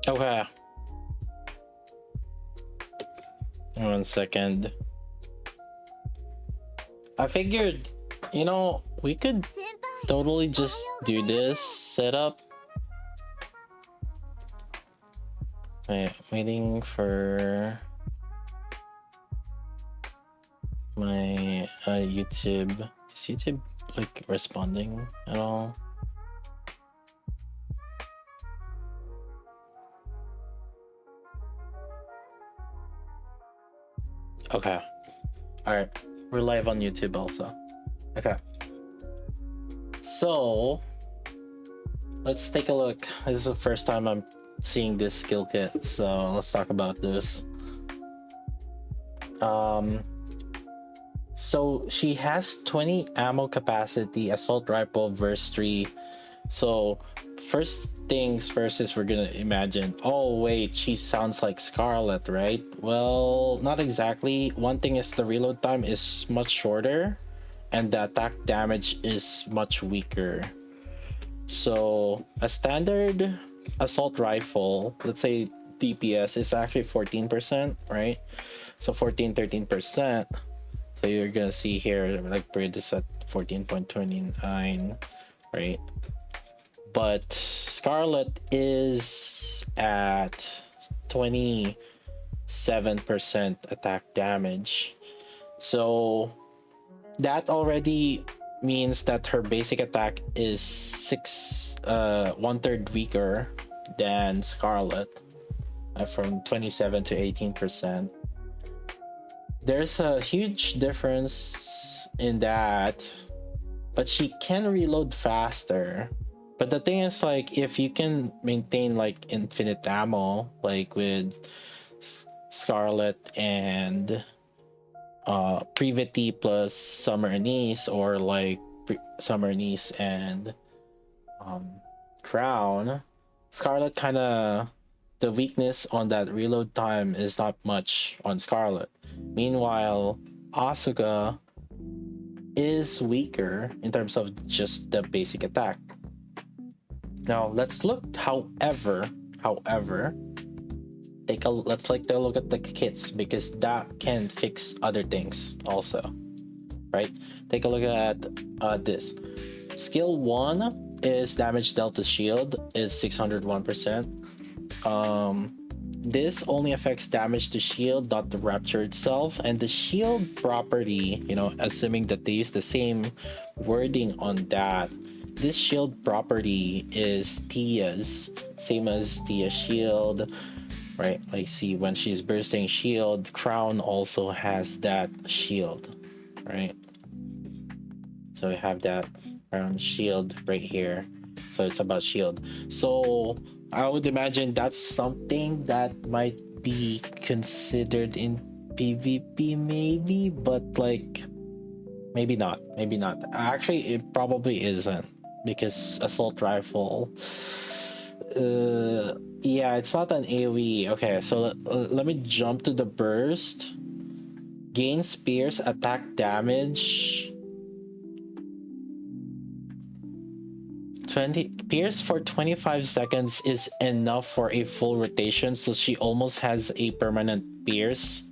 Okay. 1 second. I figured, we could totally just do this setup. Wait, waiting for my YouTube. Is YouTube like responding at all? Okay. All right. We're live on YouTube also. Okay. So let's take a look. This is the first time I'm seeing this skill kit, so let's talk about this. So she has 20 ammo capacity, assault rifle, verse 3. So first things first is we're gonna imagine, oh wait, she sounds like Scarlet, right? Well, not exactly. One thing is the reload time is much shorter and the attack damage is much weaker. So a standard assault rifle, let's say DPS, is actually 14%, right? So 13%. So you're gonna see here, like Bird is at 14.29, right? But Scarlet is at 27% attack damage. So that already means that her basic attack is 1/3 weaker than Scarlet, from 27 to 18%. There's a huge difference in that, but she can reload faster. But the thing is, like, if you can maintain like infinite ammo, like with Scarlet and Privity plus Summer Anise, or like Summer Anise and Crown, Scarlet kind of, the weakness on that reload time is not much on Scarlet. Meanwhile, Asuka is weaker in terms of just the basic attack. Now let's look, however, let's take a look at the kits, because that can fix other things also, right? Take a look at this. Skill 1 is damage dealt to shield is 601%. This only affects damage to shield, not the rapture itself. And the shield property, assuming that they use the same wording on that, this shield property is Tia's, same as Tia's shield, right? Like, see, when she's bursting shield, Crown also has that shield, right? So we have that Crown shield right here. So it's about shield. So I would imagine that's something that might be considered in PvP, maybe, but like, maybe not. Actually, it probably isn't, because assault rifle, yeah, it's not an AoE. Okay, so let me jump to the burst. Gain spears attack damage 20 pierce for 25 seconds is enough for a full rotation, so she almost has a permanent pierce,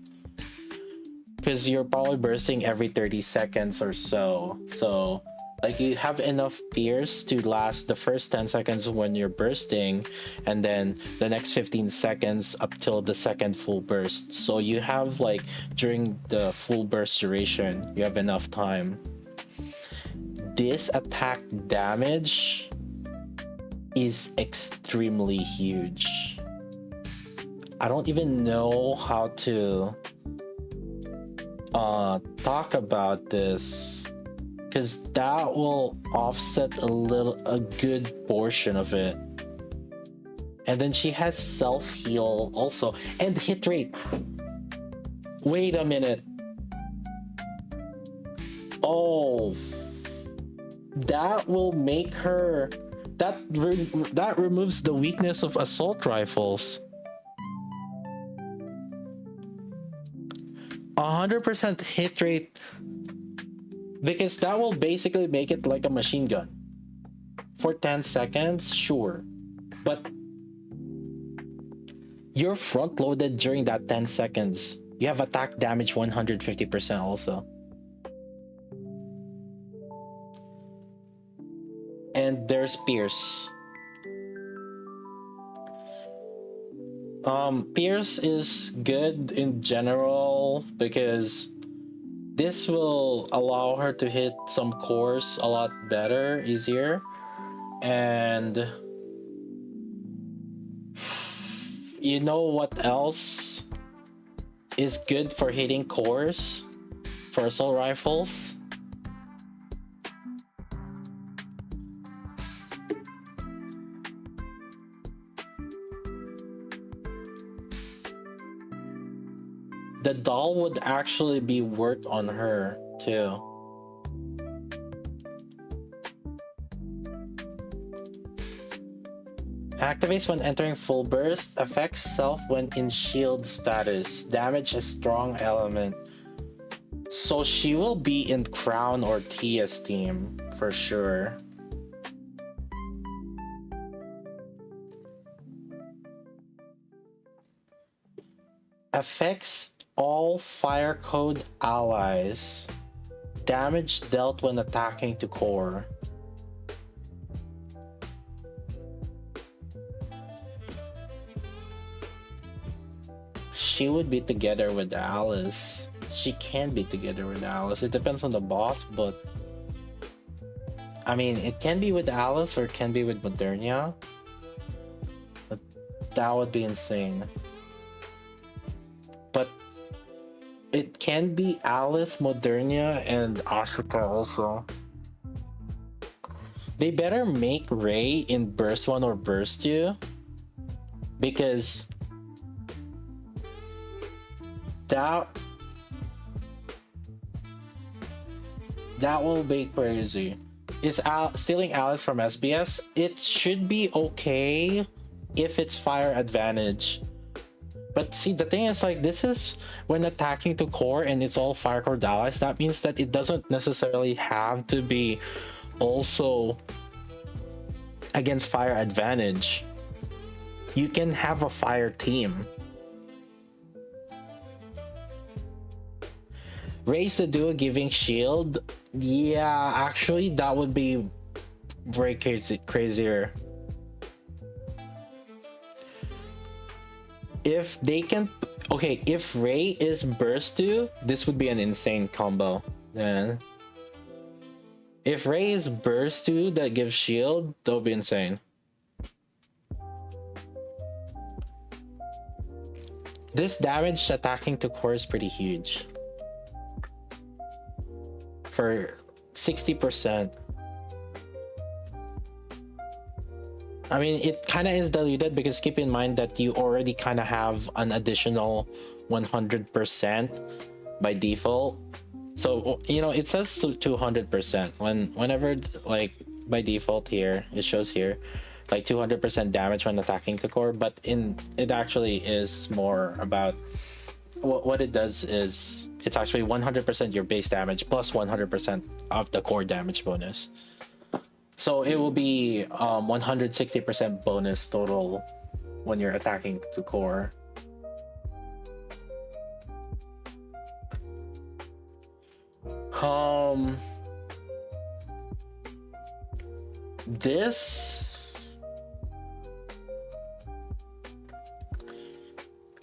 because you're probably bursting every 30 seconds or so. So like, you have enough pierce to last the first 10 seconds when you're bursting, and then the next 15 seconds up till the second full burst. So you have, like, during the full burst duration, you have enough time. This attack damage is extremely huge. I don't even know how to talk about this, because that will offset a good portion of it. And then she has self-heal also, and hit rate. Wait a minute. Oh, that will make her, that removes the weakness of assault rifles. 100% hit rate Because that will basically make it like a machine gun. For 10 seconds, sure. But you're front loaded during that 10 seconds. You have attack damage 150% also. And there's Pierce. Pierce is good in general because this will allow her to hit some cores a lot better, easier. And you know what else is good for hitting cores for assault rifles? The doll would actually be worked on her too. Activates when entering full burst. Affects self when in shield status. Damage a strong element. So she will be in Crown or Tia's team for sure. Affects all fire code allies. Damage dealt when attacking to core. She would be together with Alice. She can be together with Alice. It depends on the boss, but I mean, it can be with Alice or it can be with Modernia. But that would be insane. But it can be Alice, Modernia, and Asuka also. They better make Ray in Burst 1 or Burst 2. Because that will be crazy. Is stealing Alice from SBS? It should be okay if it's fire advantage. But see, the thing is, like, this is when attacking to core and it's all fire core allies. That means that it doesn't necessarily have to be also against fire advantage. You can have a fire team. Raise the duo giving shield. Yeah, actually, that would be way crazier. If they can, okay, if Ray is burst 2, this would be an insane combo. Then if Ray is burst 2 that gives shield, that would be insane. This damage attacking to core is pretty huge. For 60%. I mean, it kind of is diluted because keep in mind that you already kind of have an additional 100% by default. So, you know, it says 200% whenever, like, by default here, it shows here, like 200% damage when attacking the core, but it actually is more about what it does is it's actually 100% your base damage plus 100% of the core damage bonus. So it will be 160% bonus total when you're attacking to core.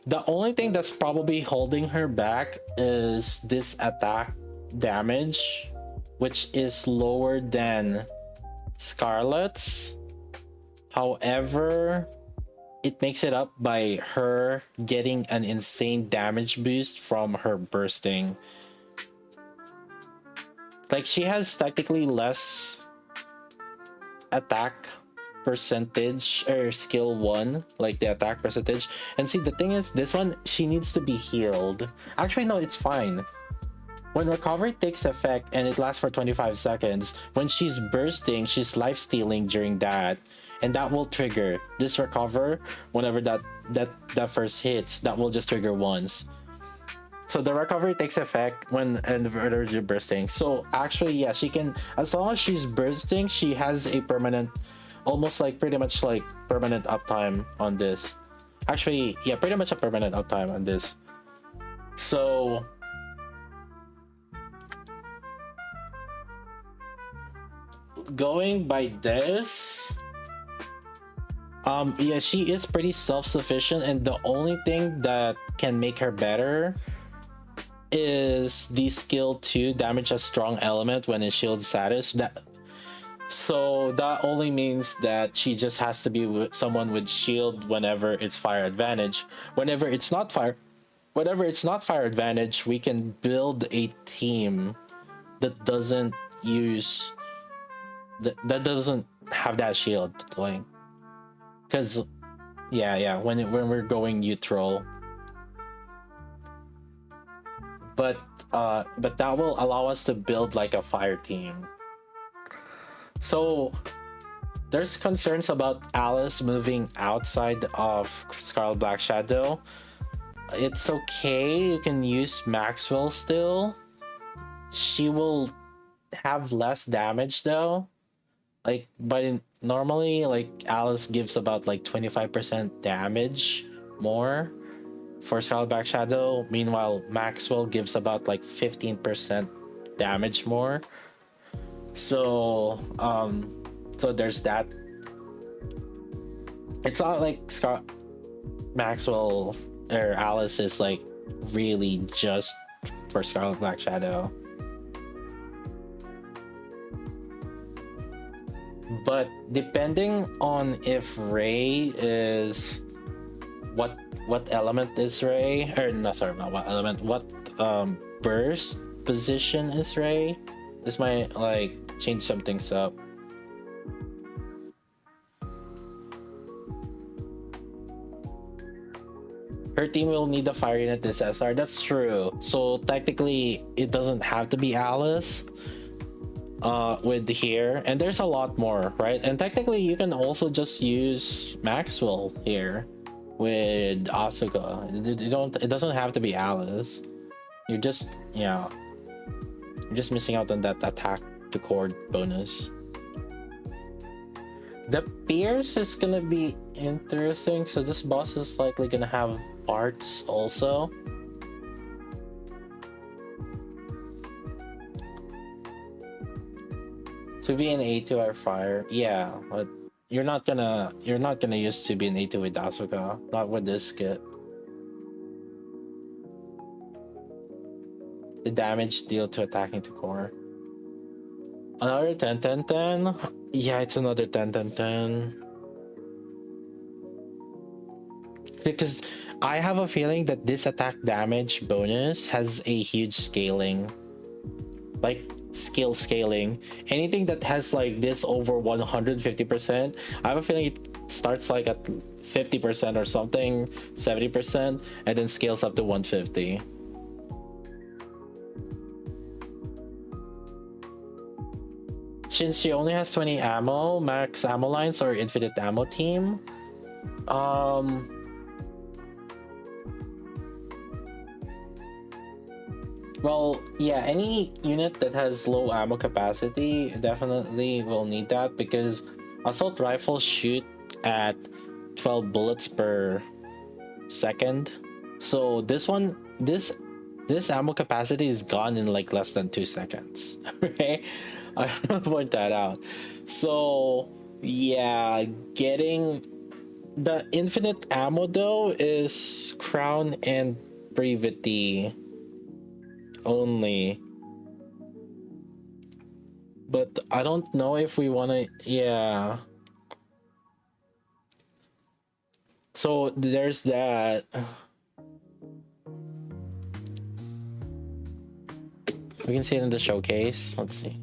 The only thing that's probably holding her back is this attack damage, which is lower than Scarlet's. However, it makes it up by her getting an insane damage boost from her bursting. Like, she has technically less attack percentage or skill 1, like the attack percentage. And see, the thing is, this one, she needs to be healed. Actually, no, it's fine. When recovery takes effect and it lasts for 25 seconds, when she's bursting, she's life stealing during that, and that will trigger this recover whenever that first hits. That will just trigger once. So the recovery takes effect when energy bursting. So actually, yeah, she can, as long as she's bursting, she has a permanent, almost like pretty much like permanent uptime on this. Actually, yeah, pretty much a permanent uptime on this. So going by this, yeah, she is pretty self-sufficient, and the only thing that can make her better is the skill 2 damage a strong element when in shield status. So that only means that she just has to be with someone with shield whenever it's fire advantage. Whenever it's not fire advantage, we can build a team that doesn't use that doesn't have that shield, like, because yeah, when we're going neutral. But that will allow us to build like a fire team. So there's concerns about Alice moving outside of Scarlet Black Shadow. It's okay, you can use Maxwell still. She will have less damage though. Like, but normally, like, Alice gives about like 25% damage more for Scarlet Black Shadow. Meanwhile, Maxwell gives about like 15% damage more. So so there's that. It's not like Maxwell or Alice is like really just for Scarlet Black Shadow. But depending on if Ray is what element is Ray, or no, sorry, not what element, what burst position is Ray, this might like change some things up. Her team will need a fire unit this SR. That's true. So technically it doesn't have to be Alice with here, and there's a lot more, right? And technically you can also just use Maxwell here with Asuka. It doesn't have to be Alice. You're just, yeah, you're just missing out on that attack to core bonus. The Pierce is gonna be interesting. So this boss is likely gonna have arts also. To be an A2 or fire, yeah, but you're not gonna use to be an A2 with Asuka, not with this kit. The damage deal to attacking to core. Another 10-10-10. Yeah, it's another 10-10-10. Because I have a feeling that this attack damage bonus has a huge scaling, like skill scaling. Anything that has like this over 150%, I have a feeling it starts like at 50% or something, 70%, and then scales up to 150. Since she only has 20 ammo, max ammo lines or infinite ammo team, well, yeah, any unit that has low ammo capacity definitely will need that, because assault rifles shoot at 12 bullets per second. So this ammo capacity is gone in like less than 2 seconds. Okay, I want to point that out. So yeah, getting the infinite ammo though is crown and brevity only, but I don't know if we want to. Yeah, so there's that. We can see it in the showcase. Let's see.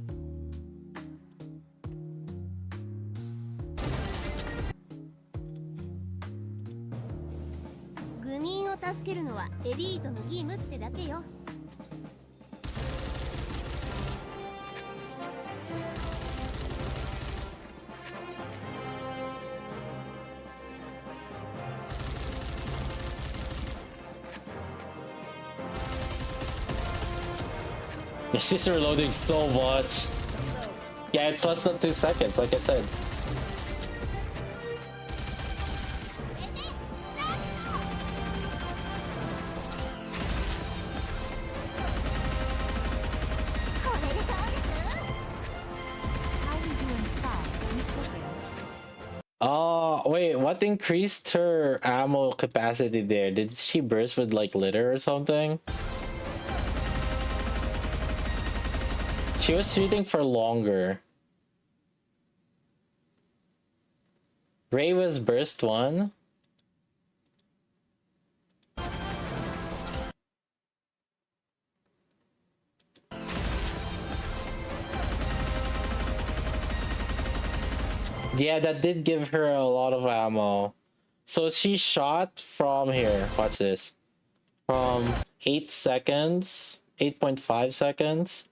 She's reloading so much. Yeah, it's less than 2 seconds, like I said. Oh, wait, what increased her ammo capacity there? Did she burst with like litter or something? She was shooting for longer. Ray was burst 1. Yeah, that did give her a lot of ammo. So she shot from here. Watch this. From 8 seconds, 8.5 seconds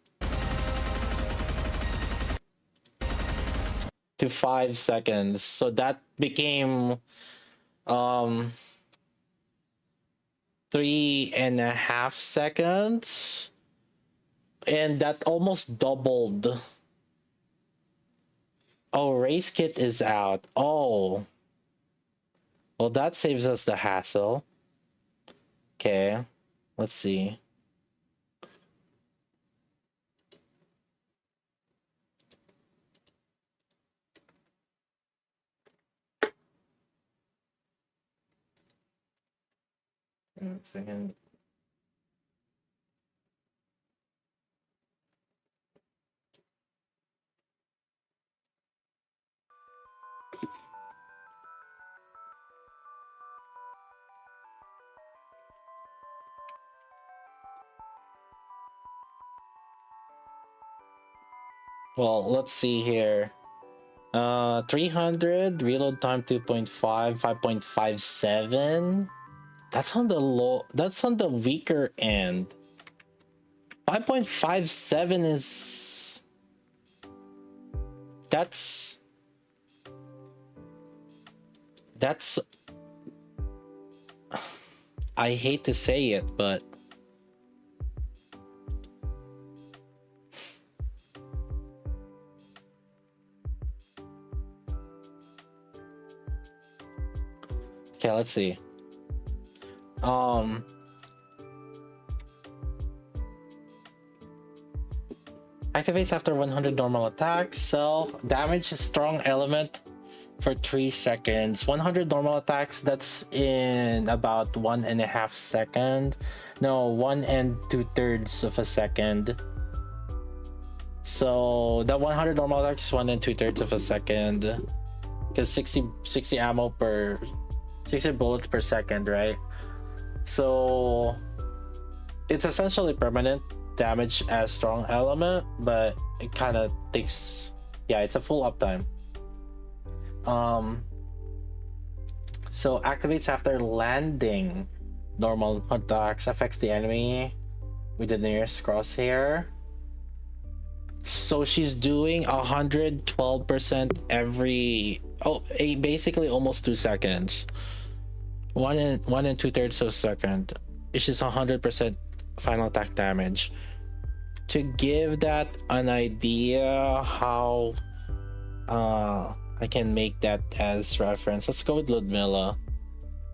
to 5 seconds. So that became 3.5 seconds. And that almost doubled. Oh, race kit is out. Oh. Well, that saves us the hassle. Okay. Let's see. One second. Well, let's see here. 300, reload time 2.5, 5.57. That's on the low, that's on the weaker end. 5.57 is... That's... I hate to say it, but... Okay, let's see. Activates after 100 normal attacks. Self damage is strong element for 3 seconds. 100 normal attacks, that's in about 1.5 second. No, 1 2/3 of a second. So that 100 normal attacks is 1 2/3 of a second. Because 60 ammo per 60 bullets per second, right? So it's essentially permanent damage as strong element, but it kind of takes, yeah, it's a full uptime. So activates after landing. Normal attacks affects the enemy with the nearest crosshair. So she's doing 112% every, basically almost 2 seconds. 1 2/3 of a second. It's just 100% final attack damage. To give that an idea how I can make that as reference, let's go with Ludmilla.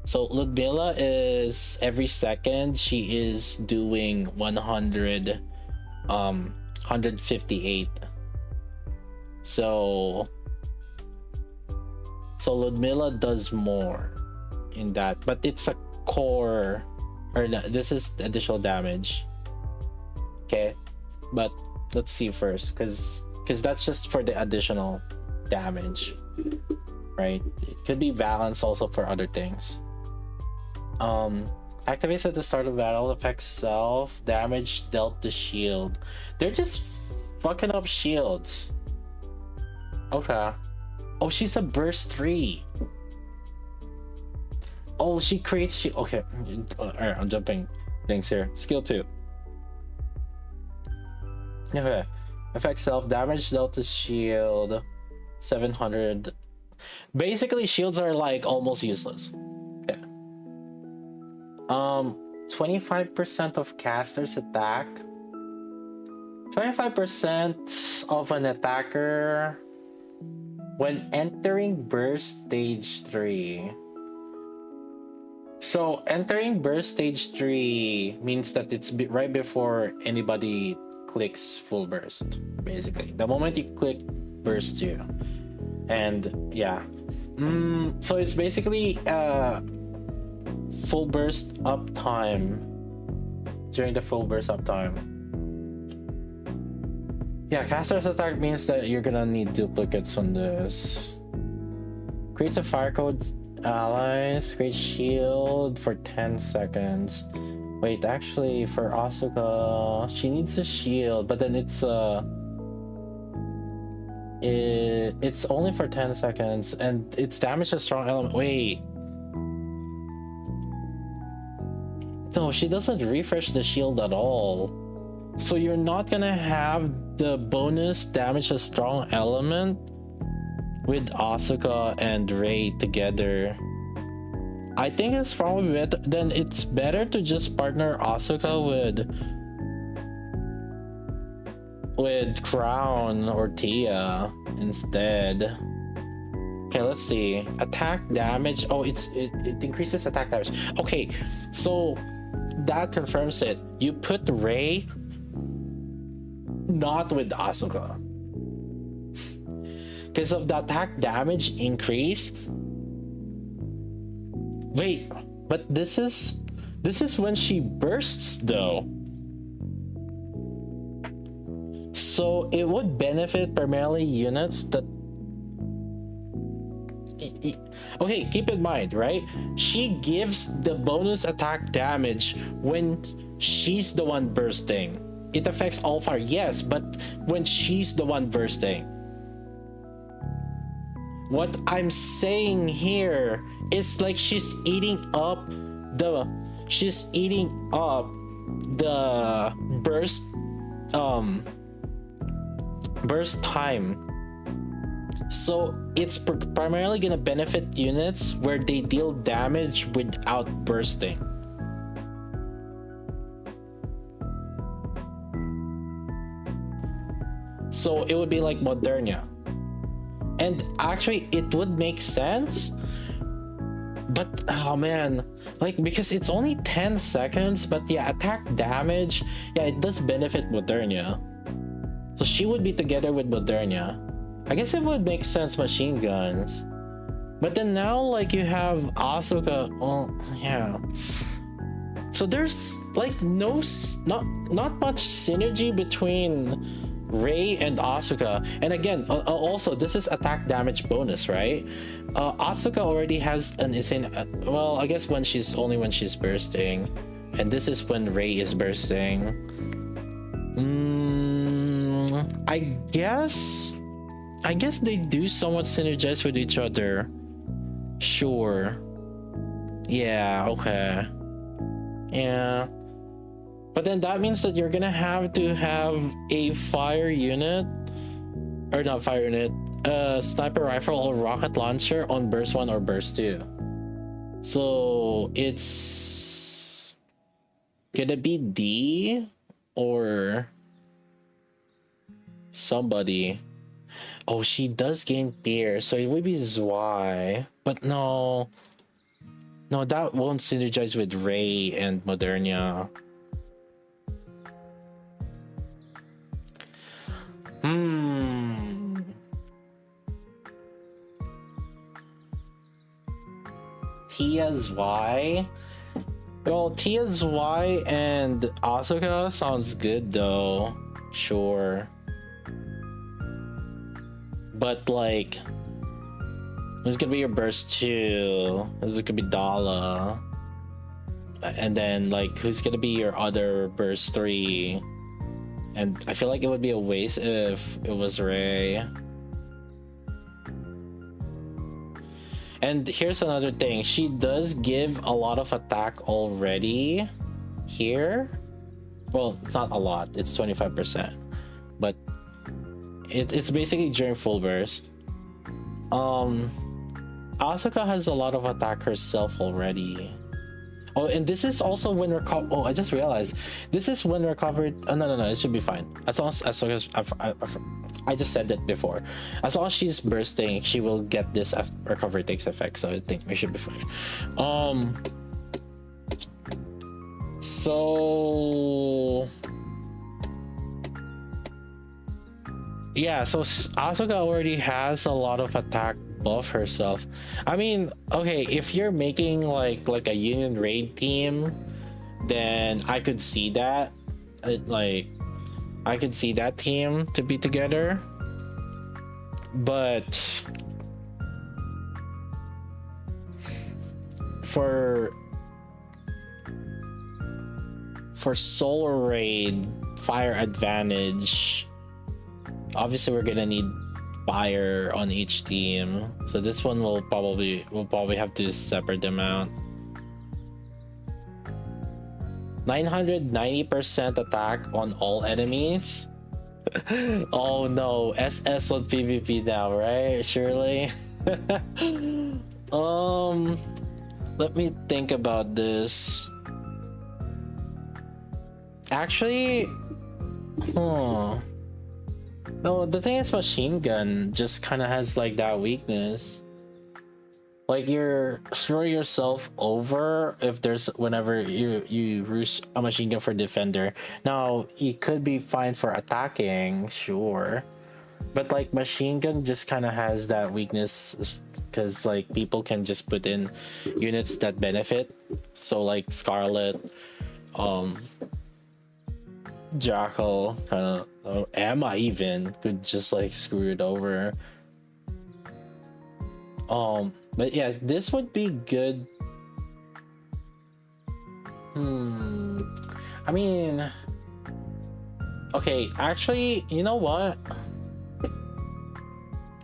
So Ludmilla is every second she is doing 158. So Ludmilla does more in that, but it's a core, or no, this is additional damage. Okay, but let's see first, because that's just for the additional damage, right? It could be balanced also for other things. Activates at the start of battle, affects self damage dealt to shield. They're just fucking up shields. Okay. Oh, she's a burst 3. Oh, she creates shield. Okay, alright, I'm jumping things here. Skill 2. Okay. Affects self damage dealt to shield 700. Basically, shields are like almost useless. Okay. 25% of casters attack 25% of an attacker when entering burst stage 3. So entering burst stage 3 means that it's right before anybody clicks full burst, basically. The moment you click burst 2. And yeah. So it's basically full burst uptime. During the full burst uptime. Yeah, caster's attack means that you're gonna need duplicates on this. Creates a fire code allies, create shield for 10 seconds. Wait, actually for Asuka, she needs a shield, but then it's only for 10 seconds and it's damage a strong element. Wait. No, she doesn't refresh the shield at all. So you're not gonna have the bonus damage a strong element with Asuka and Rei together. I think it's probably better. Then it's better to just partner Asuka with Crown or Tia instead. Okay, let's see. Attack damage. Oh, it increases attack damage. Okay, so that confirms it. You put Rei not with Asuka because of the attack damage increase. Wait, but this is when she bursts though. So it would benefit primarily units that. Okay, keep in mind, right? She gives the bonus attack damage when she's the one bursting. It affects all fire, yes, but when she's the one bursting. What I'm saying here is like she's eating up the burst time. So it's primarily gonna benefit units where they deal damage without bursting. So it would be like Modernia. And actually it would make sense. But oh man, like because it's only 10 seconds, but yeah, attack damage, yeah, it does benefit Modernia. So she would be together with Modernia. I guess it would make sense machine guns. But then now like you have Asuka, oh yeah. So there's like not much synergy between Rei and Asuka. And again, also this is attack damage bonus, right? Asuka already has an insane, well, I guess when she's bursting, and this is when Rei is bursting. I guess they do somewhat synergize with each other. Sure. Yeah, okay. Yeah. But then that means that you're gonna have to have a fire unit, or not fire unit, sniper rifle or rocket launcher on burst 1 or burst 2. So it's gonna be D or somebody. Oh, she does gain fear, so it would be Zwei. But no, that won't synergize with Rei and Modernia. Tia's Y. Well, Tia's Y and Asuka sounds good though. Sure. But like, who's gonna be your burst 2? Who's gonna be Dala? And then like, who's gonna be your other burst 3? And I feel like it would be a waste if it was Rei. And here's another thing. She does give a lot of attack already here. Well, it's not a lot. It's 25%. But it's basically during full burst. Asuka has a lot of attack herself already. Oh, and this is also when we're oh, I just realized this is when we're covered. Oh, no, it should be fine. As long as I just said that before. As long as she's bursting, she will get this as recovery takes effect. So I think we should be fine. So yeah, so Asuka already has a lot of attack buff herself. I mean, okay, if you're making like a union raid team, then I could see that. Like, I could see that team to be together. But for solo raid, fire advantage, obviously we're gonna need fire on each team, so this one we'll probably have to separate them out. 990% attack on all enemies. Oh no, SS on PvP now, right? Surely. Let me think about this. Actually, no, the thing is, machine gun just kind of has like that weakness. Like, you're screwing yourself over if there's whenever you use a machine gun for defender. Now, it could be fine for attacking, sure, but like machine gun just kind of has that weakness because like people can just put in units that benefit. So like Scarlet, Jackal, kind of Emma even could just like screw it over. But yeah, this would be good. I mean, okay, actually, you know what?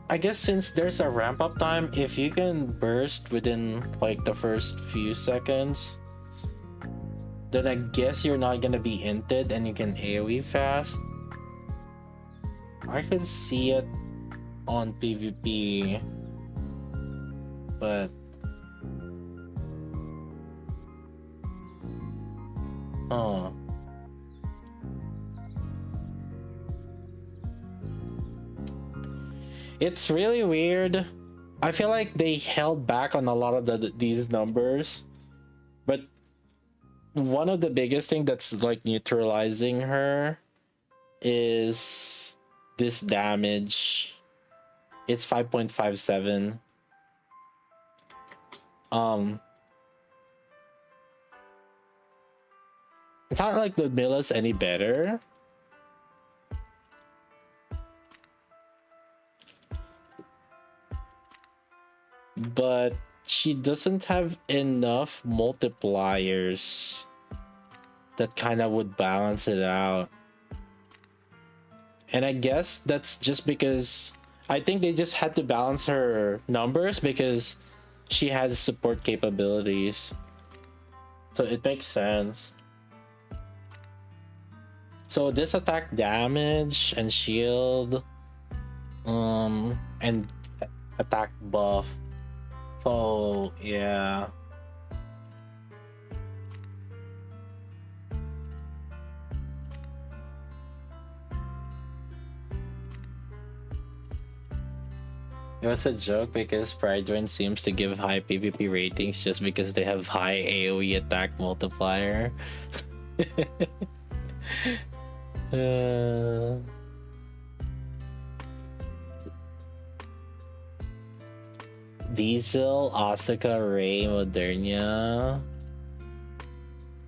I guess since there's a ramp up time, if you can burst within like the first few seconds, then I guess you're not gonna be inted and you can AoE fast. I can see it on PvP, but it's really weird. I feel like they held back on a lot of these numbers, but one of the biggest thing that's like neutralizing her is this damage. It's 5.57. It's not like the Milla's any better, but she doesn't have enough multipliers that kind of would balance it out. And I guess that's just because I think they just had to balance her numbers because she has support capabilities. So it makes sense. So this attack damage and shield, and attack buff. So yeah. It was a joke because Pride seems to give high PvP ratings just because they have high AoE attack multiplier. Diesel, Asuka, Ray, Modernia.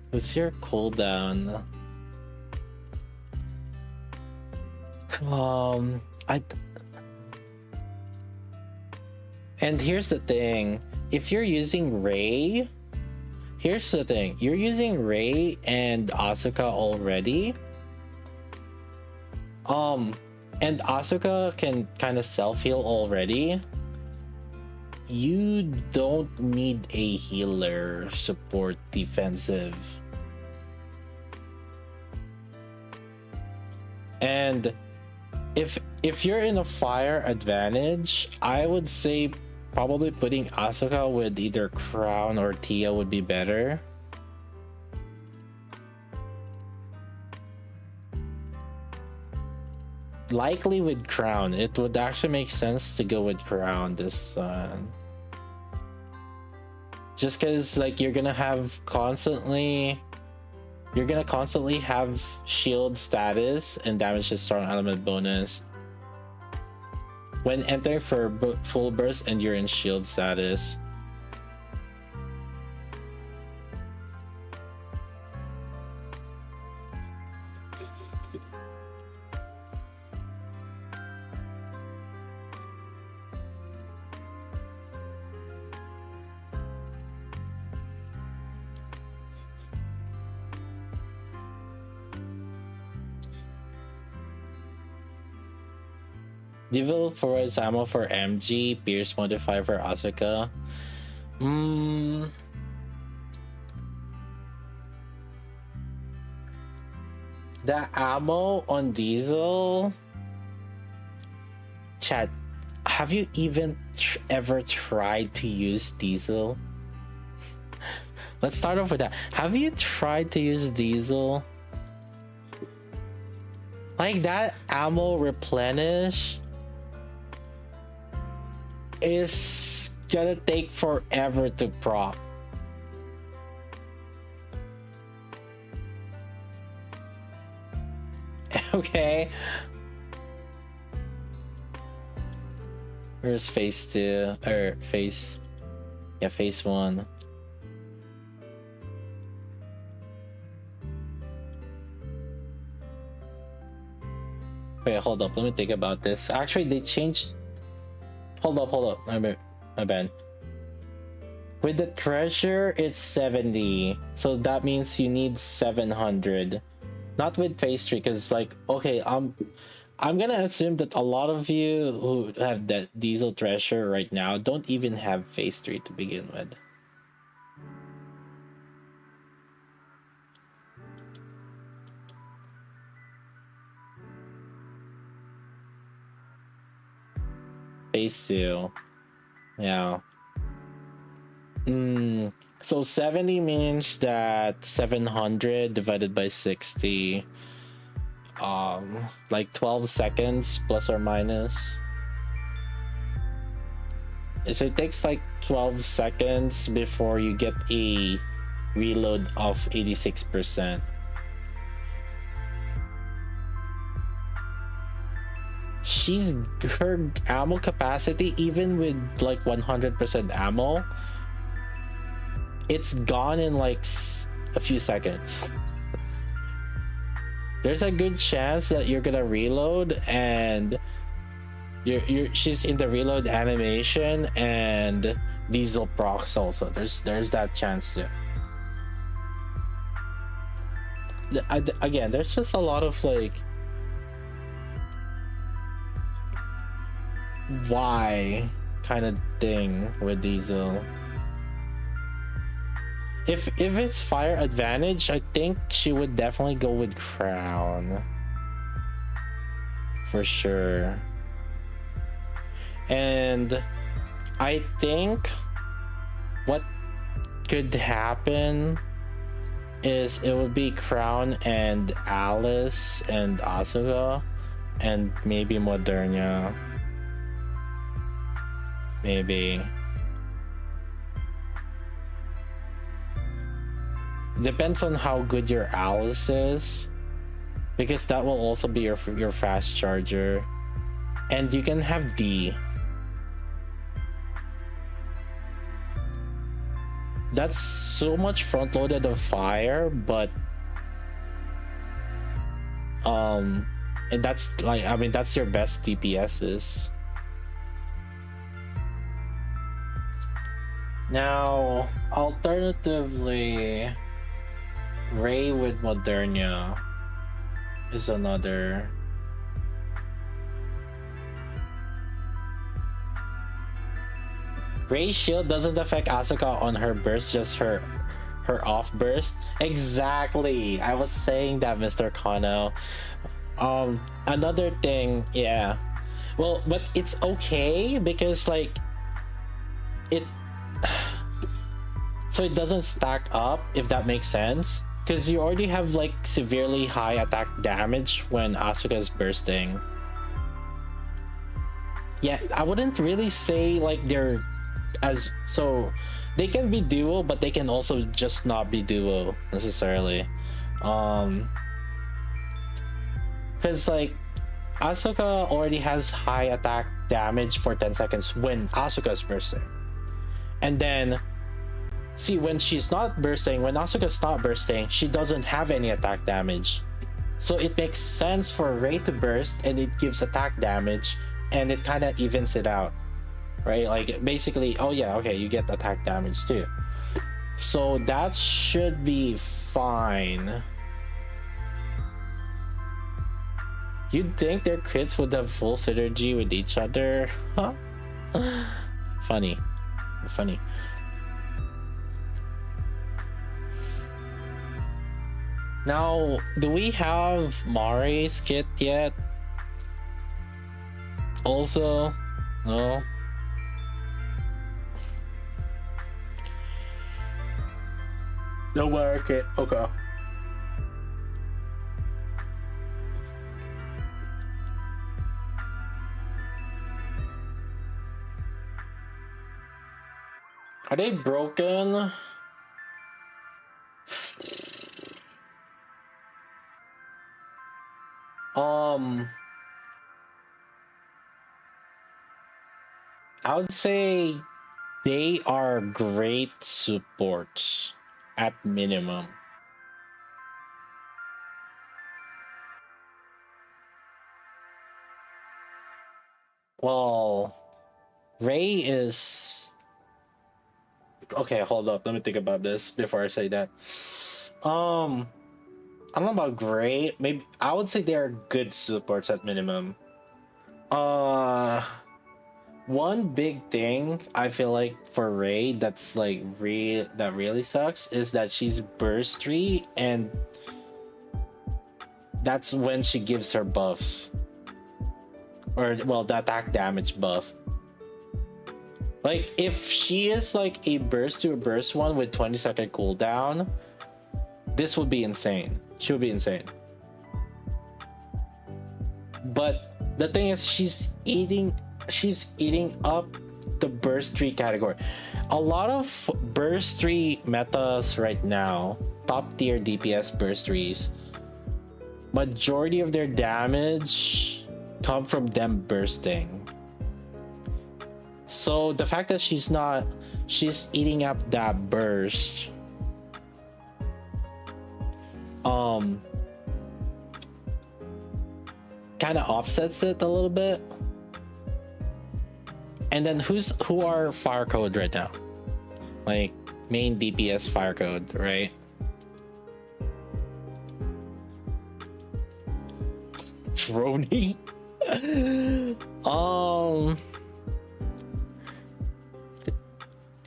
What's your cooldown? And here's the thing, if you're using Ray, here's the thing, you're using Ray and Asuka already. And Asuka can kind of self-heal already. You don't need a healer support defensive. And if you're in a fire advantage, I would say probably putting Asuka with either Crown or Tia would be better. likely with crown. It would actually make sense to go with crown this just because like you're gonna constantly have shield status and damage to strong element bonus when entering for full burst and you're in shield status. Devil Forest ammo for MG, Pierce modifier for Asuka. The ammo on Diesel. Chat, have you even ever tried to use Diesel? Let's start off with that. Have you tried to use Diesel? Like that ammo replenish is gonna take forever to proc. Okay. Where's phase 2? Or phase... Yeah, phase 1. Wait, hold up. Let me think about this. Actually, they changed... Hold up. My bad. With the treasure, it's 70. So that means you need 700. Not with phase 3, because like, okay, I'm gonna assume that a lot of you who have that Diesel treasure right now don't even have phase 3 to begin with. Phase 2. Yeah. So 70 means that 700 divided by 60. Like 12 seconds plus or minus. So it takes like 12 seconds before you get a reload of 86%. Her ammo capacity, even with like 100% ammo, it's gone in like a few seconds. There's a good chance that you're gonna reload and she's in the reload animation and Diesel procs also. There's that chance too. Again, there's just a lot of like why kind of thing with Diesel. If it's fire advantage, I think she would definitely go with crown for sure. And I think what could happen is it would be crown and Alice and Asuka and maybe Moderna. Maybe. Depends on how good your Alice is, because that will also be your fast charger, and you can have D. That's so much front loaded of fire, but and that's like, I mean, that's your best DPSs. Now, alternatively, Ray with Moderna is another. Ray's shield doesn't affect Asuka on her burst, just her off burst. Exactly. I was saying that, Mr. Kano. Another thing, yeah. Well, but it's okay because like it so it doesn't stack up, if that makes sense. Because you already have like severely high attack damage when Asuka is bursting. Yeah, I wouldn't really say like they're as so they can be duo, but they can also just not be duo necessarily. Um, because like Asuka already has high attack damage for 10 seconds when Asuka's bursting. And then see when she's not bursting, when Asuka's not bursting, she doesn't have any attack damage. So it makes sense for Rei to burst and it gives attack damage and it kind of evens it out. Right? Like basically, oh yeah, okay, you get attack damage too. So that should be fine. You'd think their crits would have full synergy with each other. Huh? Funny. Funny. Now, do we have Mari's kit yet? Also, no. No Mari kit. Okay. Are they broken? I would say they are great supports at minimum. Well, Ray is okay. Hold up, let me think about this before I say that. I don't know about great. Maybe I would say they are good supports at minimum. One big thing I feel like for Ray that's like that really sucks is that she's burstery and that's when she gives her buffs. Or well, the attack damage buff. Like if she is like a burst to a burst one with 20-second cooldown, this would be insane. She would be insane. But the thing is she's eating up the burst 3 category. A lot of burst 3 metas right now, top tier DPS burst 3s, majority of their damage come from them bursting. So the fact that she's eating up that burst kind of offsets it a little bit. And then who are fire code right now? Like main DPS fire code, right? Roni.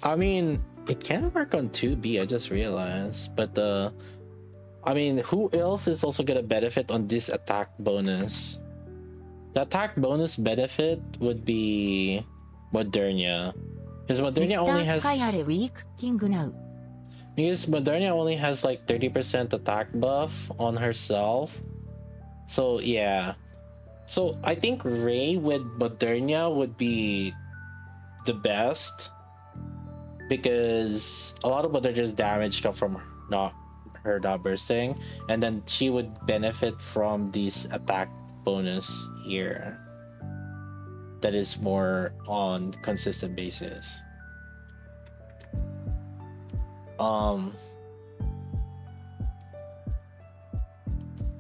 I mean, it can work on 2B, I just realized. But I mean, who else is also gonna benefit on this attack bonus? The attack bonus benefit would be Modernia. Because Modernia only has like 30% attack buff on herself. So yeah. So I think Ray with Modernia would be the best. Because a lot of Modernia's damage come from her not bursting. And then she would benefit from this attack bonus here that is more on consistent basis.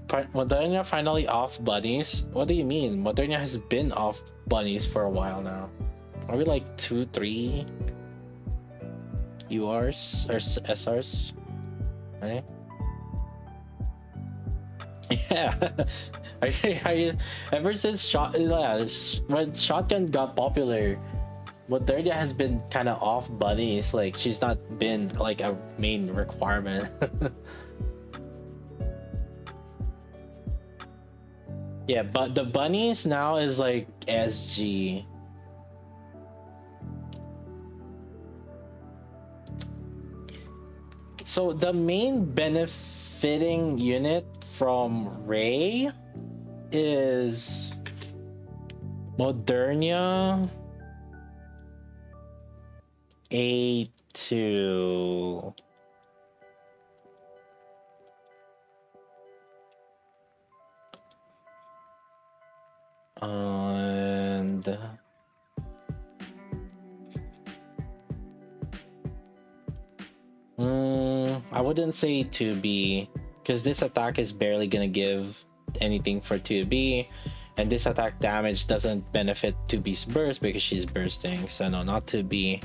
Modernia finally off bunnies. What do you mean? Modernia has been off bunnies for a while now. Probably like 2-3 URs or SRs, right? Yeah. Ever since when shotgun got popular, Modernia has been kind of off bunnies. Like she's not been like a main requirement. Yeah, but the bunnies now is like SG. So the main benefiting unit from Ray is Modernia A2. And I wouldn't say 2B because this attack is barely gonna give anything for 2B, and this attack damage doesn't benefit 2B's burst because she's bursting. So no, not 2B.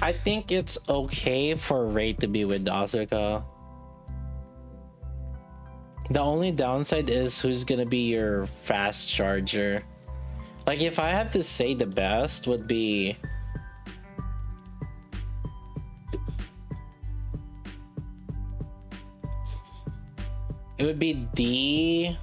I think it's okay for Ray to be with Asuka. The only downside is who's gonna be your fast charger. Like, if I had to say, the best would be it would be D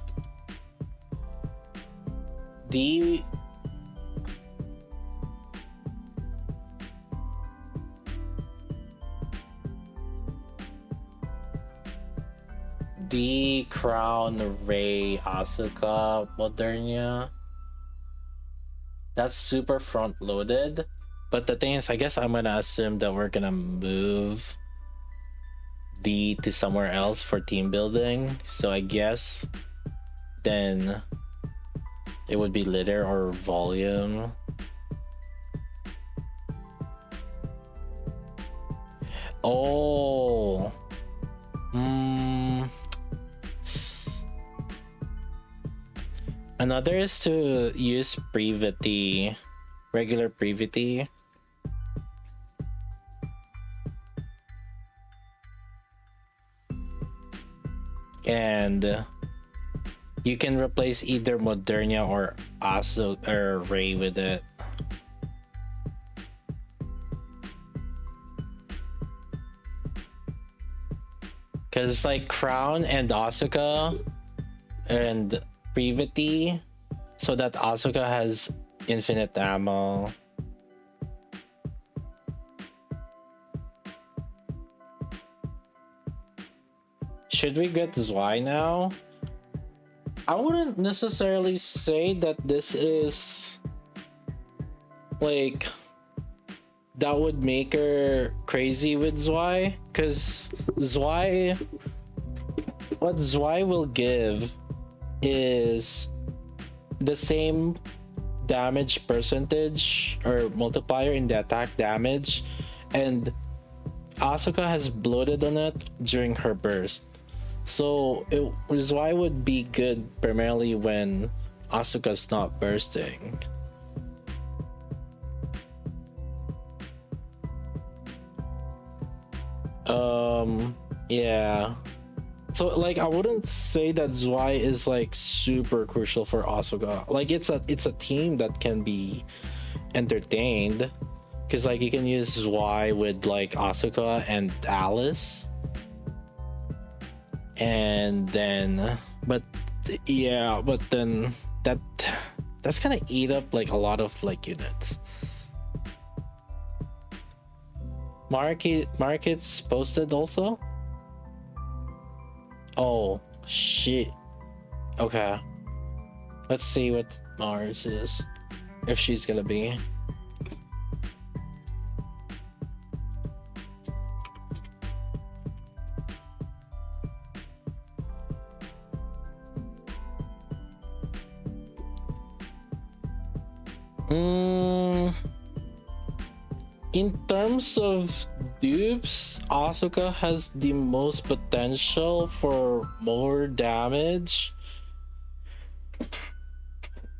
Crown, Ray, Asuka, Modernia. That's super front loaded. But the thing is, I guess I'm gonna assume that we're gonna move D to somewhere else for team building. So I guess then it would be litter or volume. Oh. Another is to use privity, regular privity. And you can replace either Modernia or Asuka or Ray with it. Cause it's like Crown and Asuka and privity, so that Asuka has infinite ammo. Should we get Zwei now? I wouldn't necessarily say that this is like that would make her crazy with Zwei, because what Zwei will give is the same damage percentage or multiplier in the attack damage, and Asuka has bloated on it during her burst. So Zwei would be good primarily when Asuka's not bursting. Yeah. So like I wouldn't say that Zwei is like super crucial for Asuka. Like it's a team that can be entertained, because like you can use Zwei with like Asuka and Alice, and then but then that's gonna eat up like a lot of like units. Market's posted also. Oh shit. Okay, let's see what Mars is, if she's gonna be. In terms of dupes, Asuka has the most potential for more damage,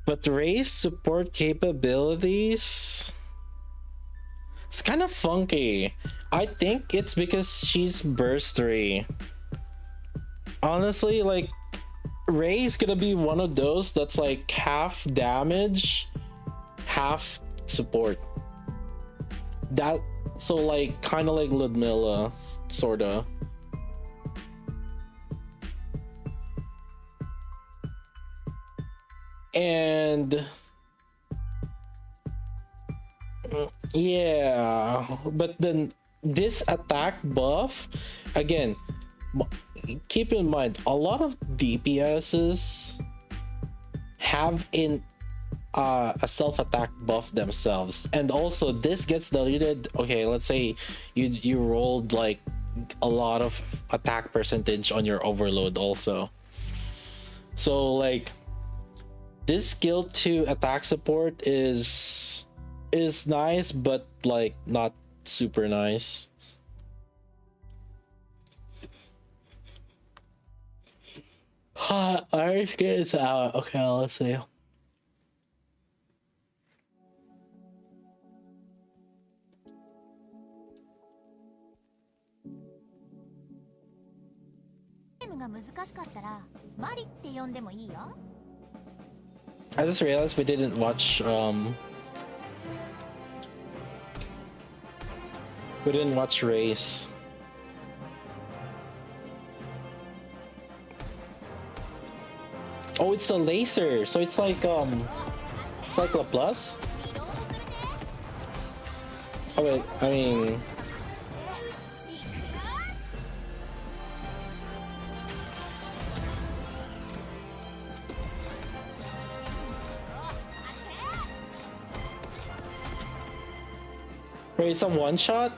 but Ray's support capabilities, it's kind of funky. I think it's because she's burstery. Honestly, like, Ray's gonna be one of those that's like half damage, half support. That, so like kind of like Ludmilla, sorta. And yeah, but then this attack buff, again, keep in mind a lot of DPSs have a self-attack buff themselves, and also this gets diluted. Okay, let's say you rolled like a lot of attack percentage on your overload also, so like this skill 2 attack support is nice, but like not super nice. Our skin is out. Okay, let's see. I just realized we didn't watch Race. Oh, it's the laser, so it's like Laplace. Oh wait, I mean, wait, it's a one shot?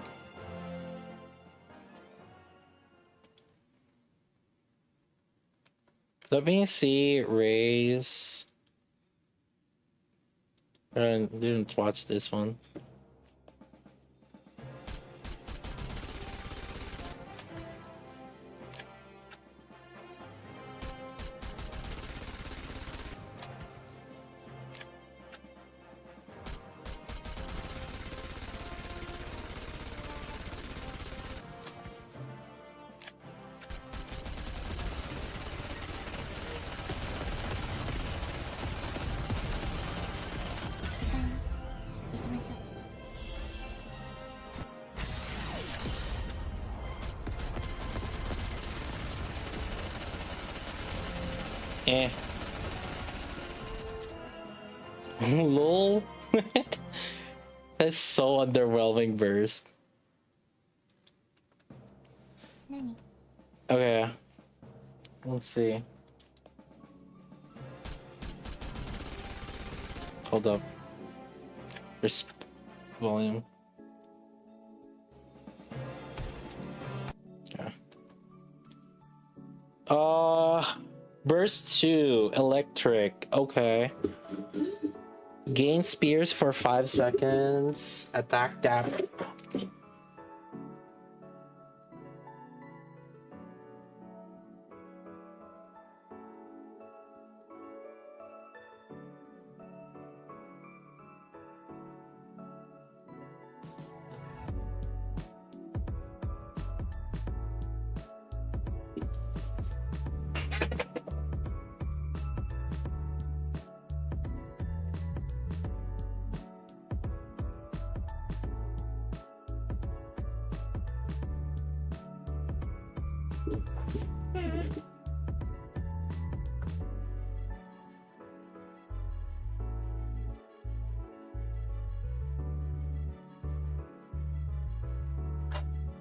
Let me see Race. I didn't watch this one. Eh. Lol. That's so underwhelming burst. Okay. Let's see. Hold up. There's volume. Okay. Burst 2, electric. Okay. Gain spears for 5 seconds. Attack damage.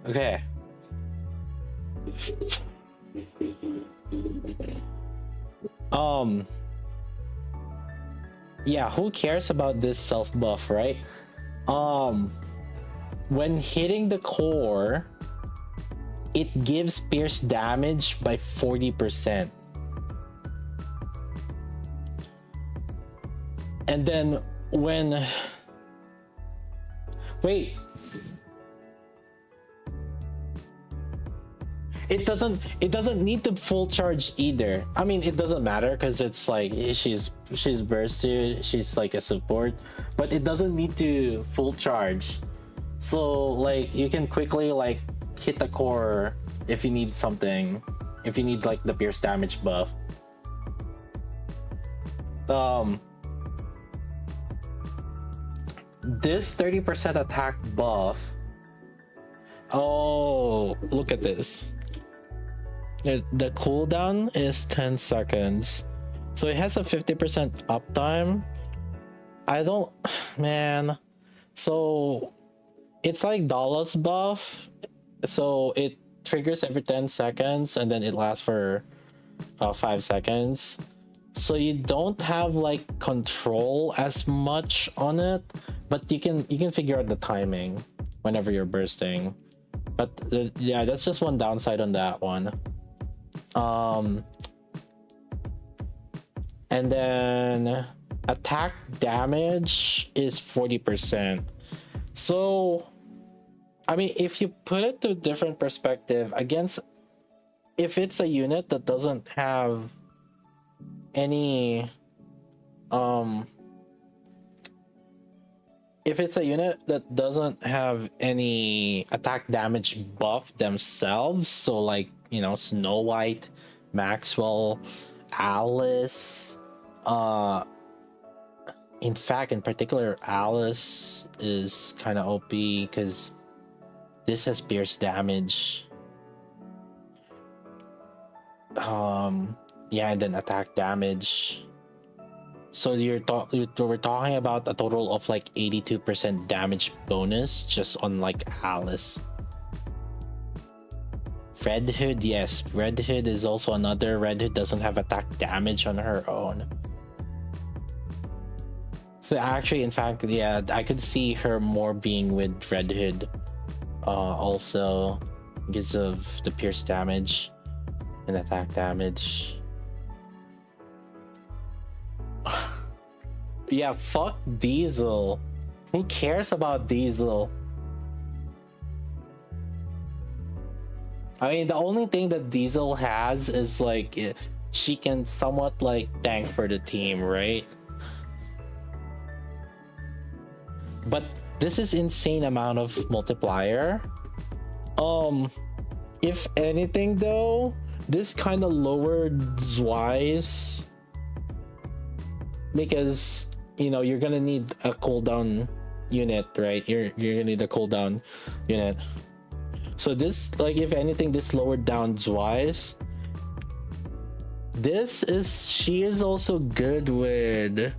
Okay. Yeah, who cares about this self buff, right? When hitting the core, it gives pierce damage by 40%. And then when... Wait. it doesn't need to full charge either. I mean, it doesn't matter because it's like she's bursted, she's like a support, but it doesn't need to full charge. So like you can quickly like hit the core if you need something, if you need like the pierce damage buff. This 30% attack buff. Oh, look at this. The cooldown is 10 seconds. So it has a 50% uptime. I don't, man. So it's like Dallas buff. So it triggers every 10 seconds and then it lasts for 5 seconds. So you don't have like control as much on it, but you can figure out the timing whenever you're bursting. But yeah, that's just one downside on that one. And then attack damage is 40%. So I mean, if you put it to a different perspective, against if it's a unit that doesn't have any if it's a unit that doesn't have any attack damage buff themselves, so like, you know, Snow White, Maxwell, Alice, in fact, in particular, Alice is kind of OP because this has pierce damage. Yeah, and then attack damage. So we're talking about a total of like 82% damage bonus just on like Alice. Red Hood, yes, Red Hood is also another. Red Hood doesn't have attack damage on her own. So actually, in fact, yeah, I could see her more being with Red Hood, also because of the pierce damage and attack damage. Yeah, fuck Diesel. Who cares about Diesel? I mean, the only thing that Diesel has is like she can somewhat like tank for the team, right? But this is insane amount of multiplier. If anything though, this kind of lowered Zweis because, you know, you're gonna need a cooldown unit, right? You're gonna need a cooldown unit. So this, like, if anything, this lowered down Zweis. She is also good with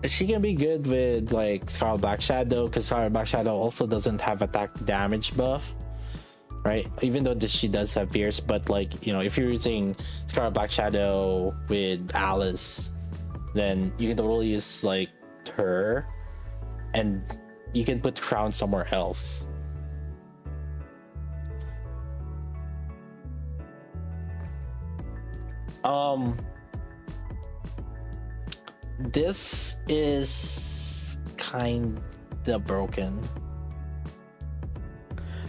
she can be good with like Scarlet Black Shadow, because Scarlet Black Shadow also doesn't have attack damage buff, right? Even though she does have pierce, but like, you know, if you're using Scarlet Black Shadow with Alice, then you can totally use like her, and you can put Crown somewhere else. This is kinda broken.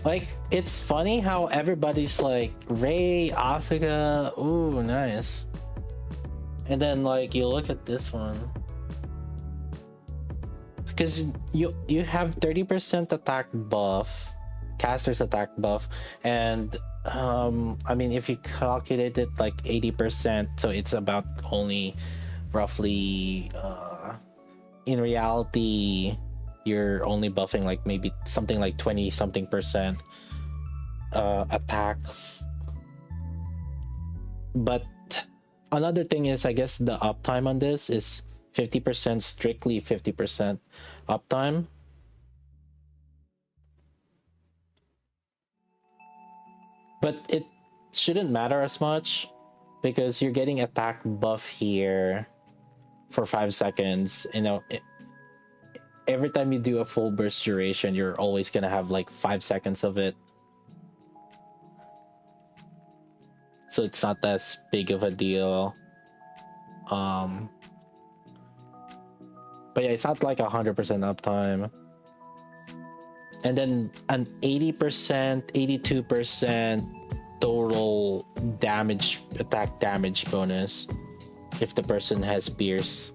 Like, it's funny how everybody's like, Ray, Asuka, ooh, nice. And then like you look at this one, because you have 30% attack buff, caster's attack buff, and I mean, if you calculate it like 80%, so it's about only roughly in reality you're only buffing like maybe something like 20 something percent attack. But another thing is, I guess the uptime on this is 50%, strictly 50% uptime. But it shouldn't matter as much because you're getting attack buff here for 5 seconds. You know, every time you do a full burst duration, you're always gonna have like 5 seconds of it. So it's not as big of a deal. But yeah, it's not like 100% uptime. and then an 80%, 82% total damage, attack damage bonus if the person has Pierce.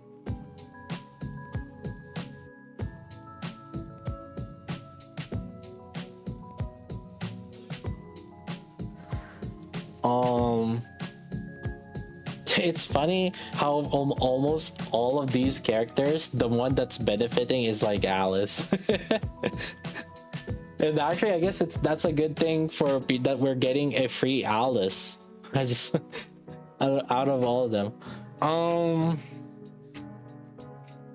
It's funny how almost all of these characters, the one that's benefiting is like Alice. And actually, I guess that's a good thing for that we're getting a free Alice. I just out of all of them,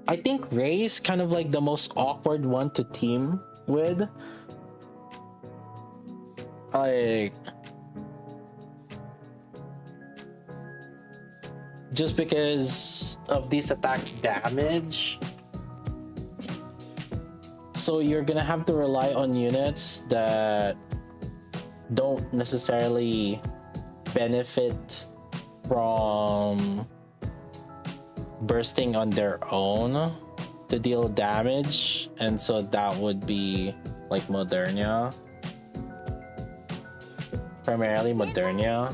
I think Ray's kind of like the most awkward one to team with. Like, just because of this attack damage. So you're gonna have to rely on units that don't necessarily benefit from bursting on their own to deal damage, and so that would be like Modernia, primarily Modernia.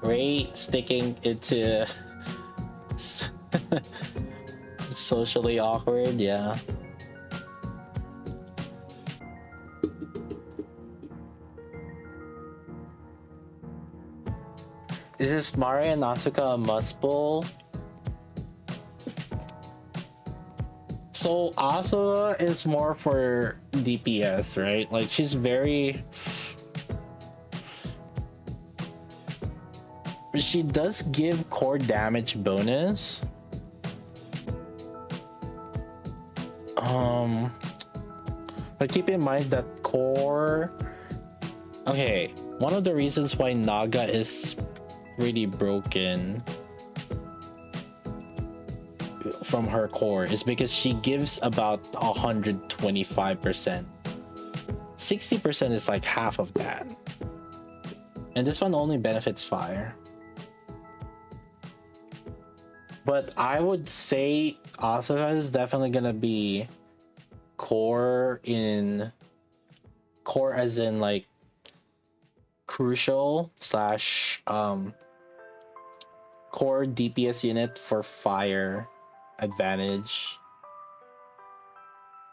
Ray sticking into socially awkward, yeah. Is this Mari and Asuka a must pull? So Asuka is more for DPS, right? Like, she's very... She does give core damage bonus. But keep in mind that core... Okay, one of the reasons why Naga is really broken from her core is because she gives about 125%. 60% is like half of that. And this one only benefits fire. But I would say Asuka is definitely gonna be core as in like crucial slash core DPS unit for fire advantage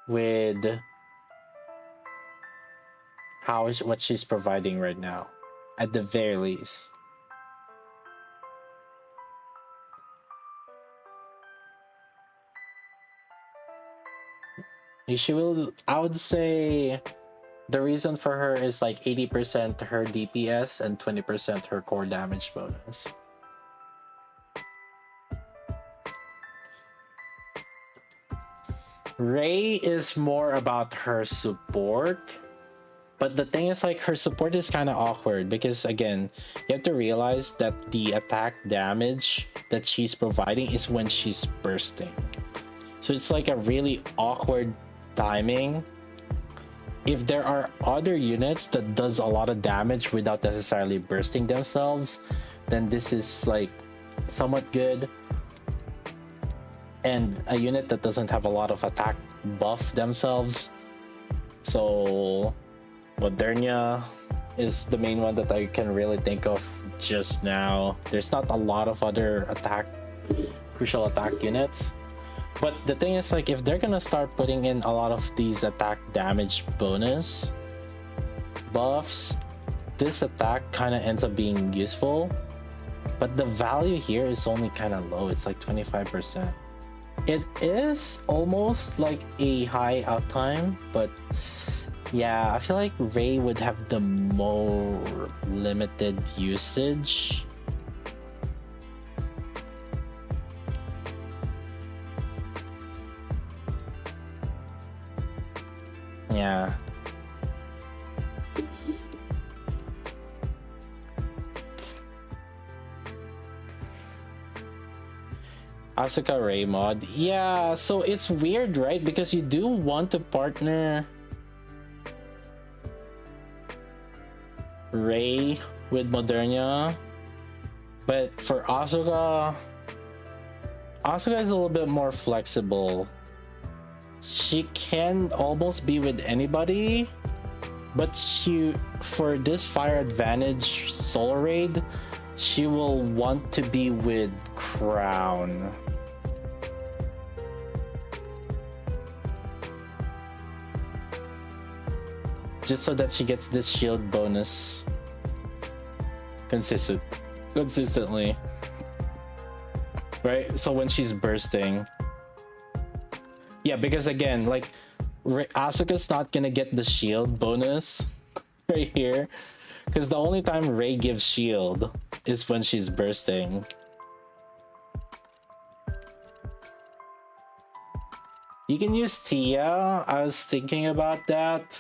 with what she's providing right now, at the very least. I would say the reason for her is like 80% her DPS and 20% her core damage bonus. Ray is more about her support, but the thing is, like, her support is kind of awkward because, again, you have to realize that the attack damage that she's providing is when she's bursting. So it's like a really awkward timing. If there are other units that does a lot of damage without necessarily bursting themselves, then this is like somewhat good. And a unit that doesn't have a lot of attack buff themselves, so Modernia is the main one that I can really think of just now. There's not a lot of other crucial attack units. But the thing is, like, if they're gonna start putting in a lot of these attack damage bonus buffs, this attack kind of ends up being useful. But the value here is only kind of low. It's like 25%. It is almost like a high outtime, but yeah, I feel like Ray would have the more limited usage. Yeah. Asuka Ray mod. Yeah, so it's weird, right? Because you do want to partner Rei with Modernia, but for Asuka, Asuka is a little bit more flexible. She can almost be with anybody, but for this fire advantage solo raid, she will want to be with Crown. Just so that she gets this shield bonus consistently. Right? So when she's bursting. Yeah, because again, like Asuka's not gonna get the shield bonus right here. Because the only time Rei gives shield is when she's bursting. You can use Tia. I was thinking about that.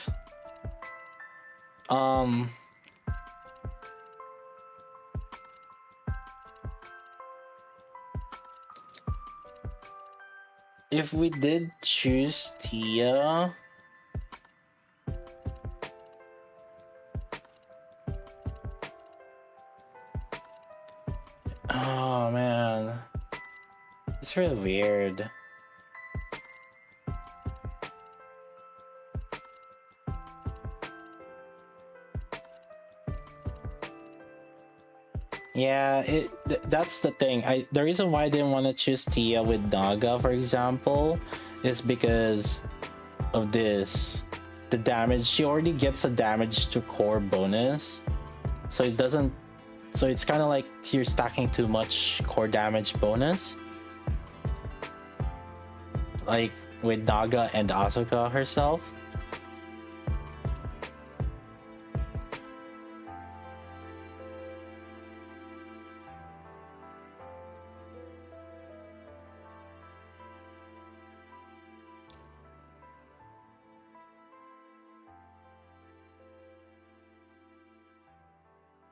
If we did choose Tia, oh man, it's really weird. Yeah, that's the thing. The reason why I didn't want to choose Tia with Naga, for example, is because of this. The damage, she already gets a damage to core bonus. So it doesn't, so it's kind of like you're stacking too much core damage bonus. Like with Naga and Asuka herself.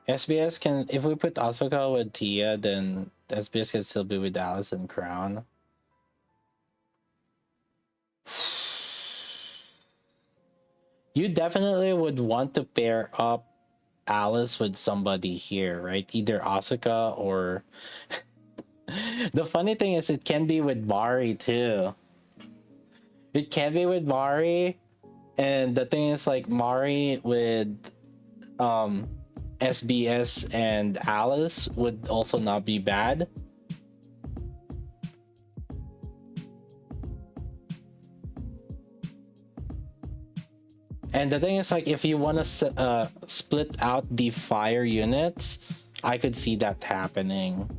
SBS can, if we put Asuka with Tia, then SBS can still be with Alice and Crown. You definitely would want to pair up Alice with somebody here, right? Either Asuka or... The funny thing is it can be with Mari too. It can be with Mari, and the thing is like Mari with SBS and Alice would also not be bad. And the thing is like if you want to split out the fire units, I could see that happening.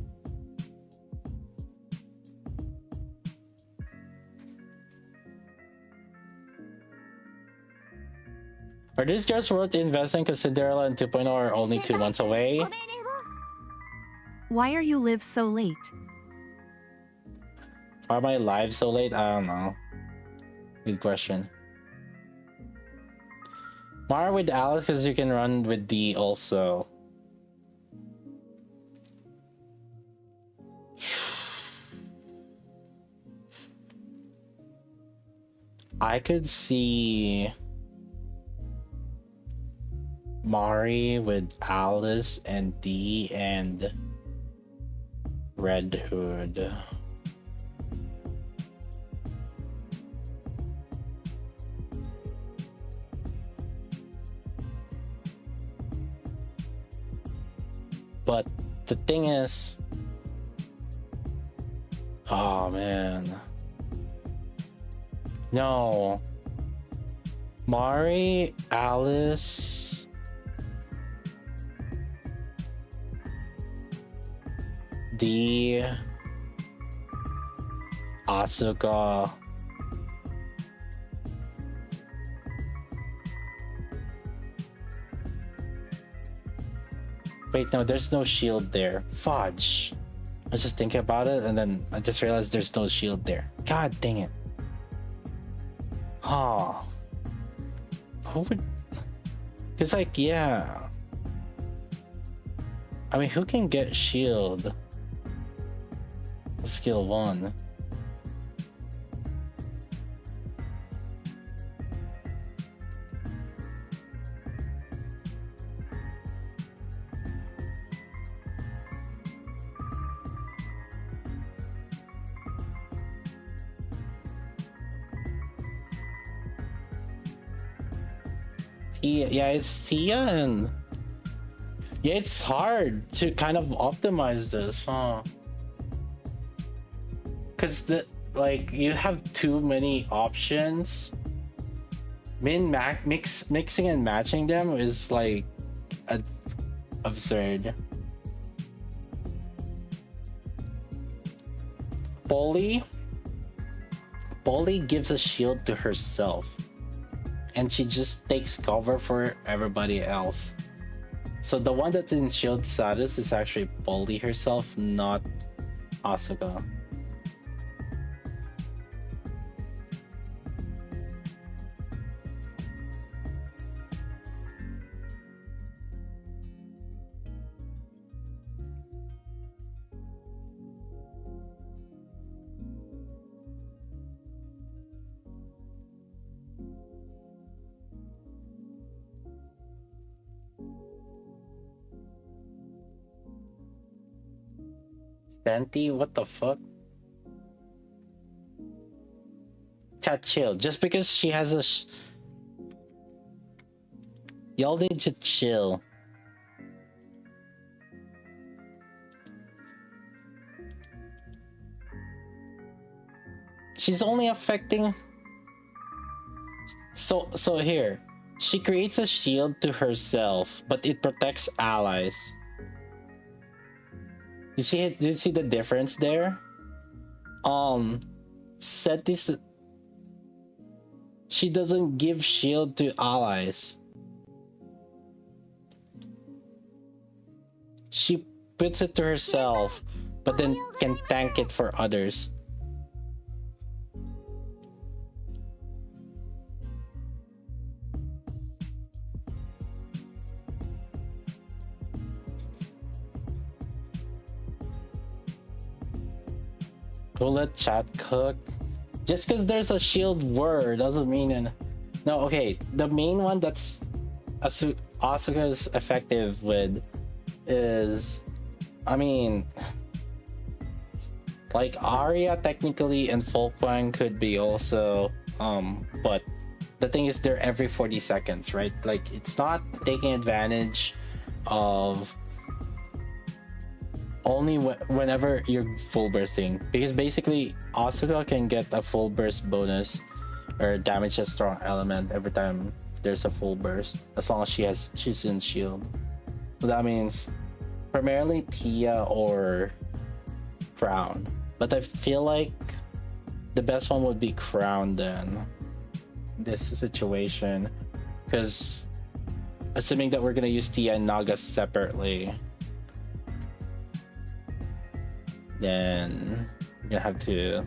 Are these girls worth investing because Cinderella and 2.0 are only 2 months away? Why are you live so late? Are my live so late? I don't know. Good question. Mara with Alice because you can run with D also. I could see Mari with Alice and D and Red Hood. But the thing is, oh man, no, Mari, Alice, D, Asuka, wait, no, there's no shield there. Fudge. I was just thinking about it and then I just realized there's no shield there. God dang it. Oh. Who would... It's like, yeah. I mean, who can get shield? Skill 1. Yeah, it's Tia and yeah, it's hard to kind of optimize this, huh? Because the like you have too many options. Mixing and matching them is like a, absurd. Polly Polly gives a shield to herself, and she just takes cover for everybody else. So the one that's in shield status is actually Polly herself, not Asuka. Fenty, what the fuck? Chat, chill. Just because she has a y'all need to chill. She's only affecting. So here, she creates a shield to herself, but it protects allies. You see it? Did you see the difference there? Set this. She doesn't give shield to allies. She puts it to herself, but then can tank it for others. We'll let chat cook. Just because there's a shield word doesn't mean no, okay. The main one that's Asuka's effective with is, I mean, like Arya technically and Folkwang could be also, but the thing is they're every 40 seconds, right? Like it's not taking advantage of only whenever you're full bursting, because basically Asuka can get a full burst bonus or damage a strong element every time there's a full burst, as long as she's in shield. So that means primarily Tia or Crown, but I feel like the best one would be Crown then this situation, because assuming that we're gonna use Tia and Naga separately, then you're gonna have to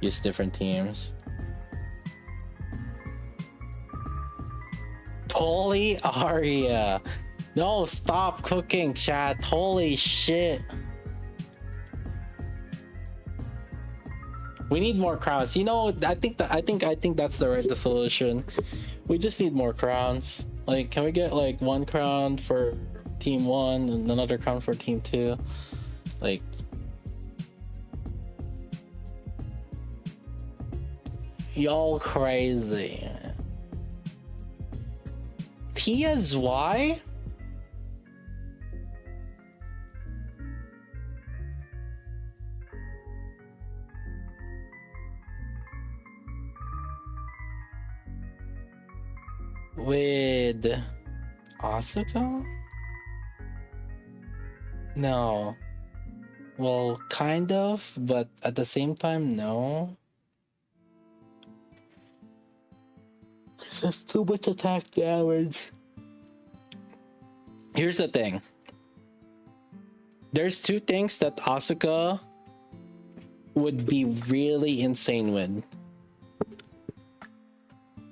use different teams. Holy Arya, no, stop cooking, chat. Holy shit, we need more crowns. You know, I think that's the right solution. We just need more crowns. Like, can we get like one crown for team 1 and another crown for team 2? Like, y'all crazy. Tia's why? With Asuka? No. Well, kind of, but at the same time, no. That's too much attack damage. Here's the thing. There's two things that Asuka would be really insane with.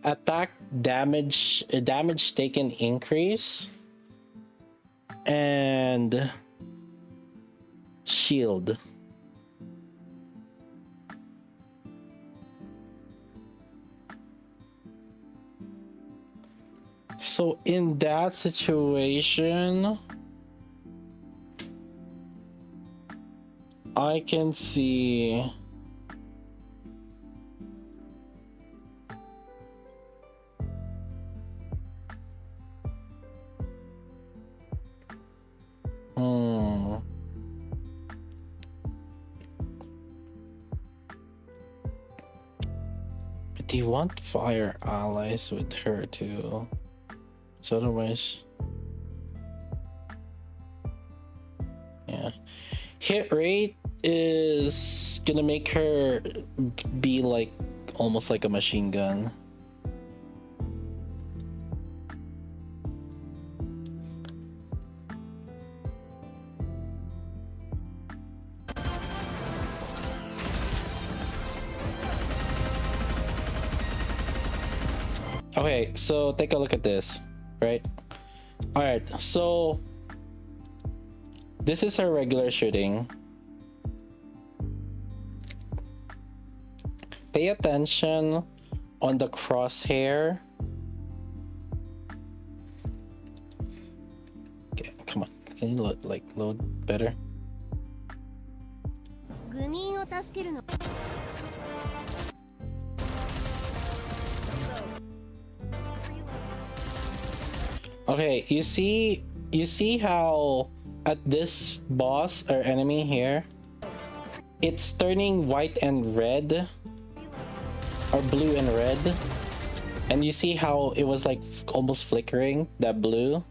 Attack damage, damage taken increase, and shield. So in that situation, I can see do you want fire allies with her too? So otherwise, yeah, hit rate is gonna make her be like almost like a machine gun. Okay, so take a look at this, right? All right, so this is her regular shooting. Pay attention on the crosshair. Okay, come on. Can you load better? Okay, you see how at this boss or enemy here, it's turning white and red, or blue and red, and you see how it was like almost flickering, that blue,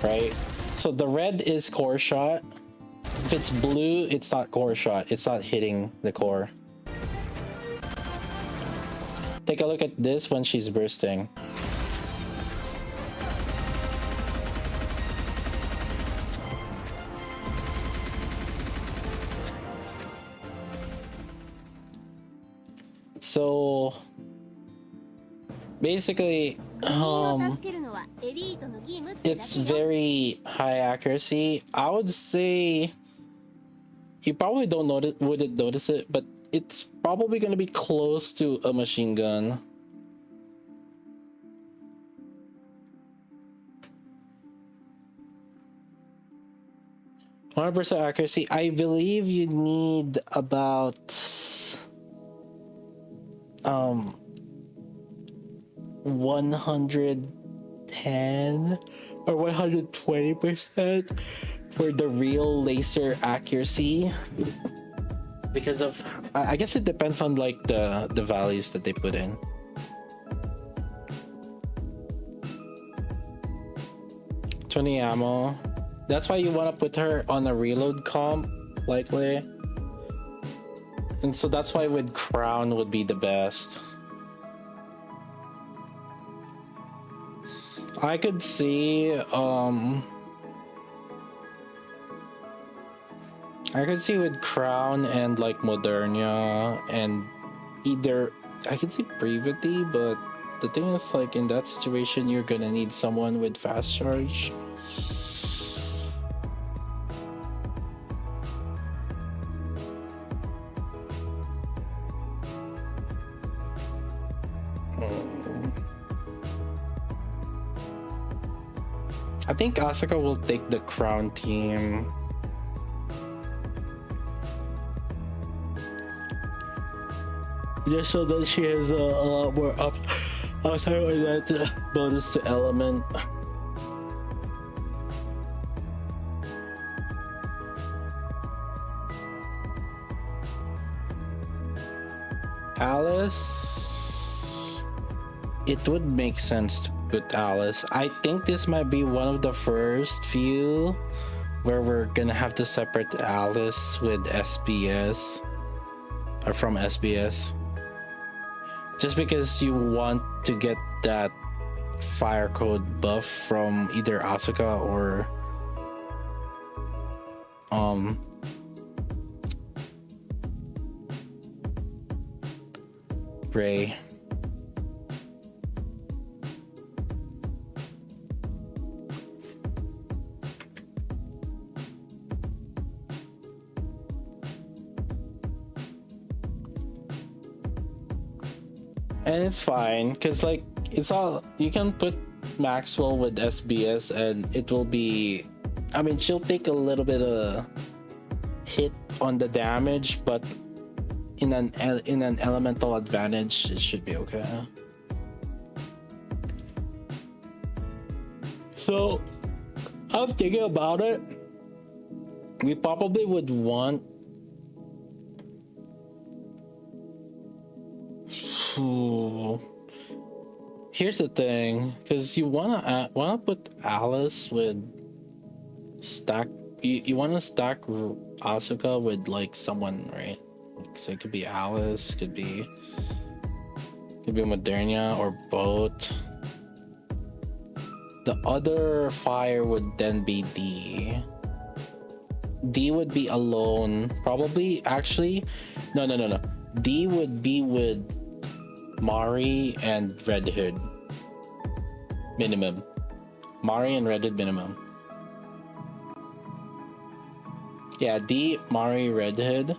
right? So the red is core shot. If it's blue, it's not core shot, it's not hitting the core. Take a look at this when she's bursting. So basically, it's very high accuracy. I would say you probably wouldn't notice it, but it's probably going to be close to a machine gun. %100% accuracy. I believe you need about 110 or 120% for the real laser accuracy, because of I guess it depends on like the values that they put in. $20 ammo. That's why you want to put her on a reload comp, likely. And so that's why with crown would be the best. I could see with crown and like Modernia, and either I could see brevity, but the thing is, like, in that situation you're gonna need someone with fast charge. I think Asuka will take the crown team. Just so that she has a lot more upside with that bonus to element. Alice, it would make sense to put Alice. I think this might be one of the first few where we're gonna have to separate Alice with SBS, or from SBS, just because you want to get that fire code buff from either Asuka or Ray. And it's fine, because like it's all, you can put Maxwell with SBS and it will be, I mean, she'll take a little bit of hit on the damage, but in an elemental advantage it should be okay. So I'm thinking about it. We probably would want here's the thing, because you wanna put Alice with stack. You wanna stack Asuka with like someone, right? So it could be Alice, could be Moderna, or both. The other fire would then be D. D would be alone, probably. Actually, no. D would be with Mari and Red Hood. Minimum. Mari and Red Hood minimum. Yeah, D, Mari, Red Hood.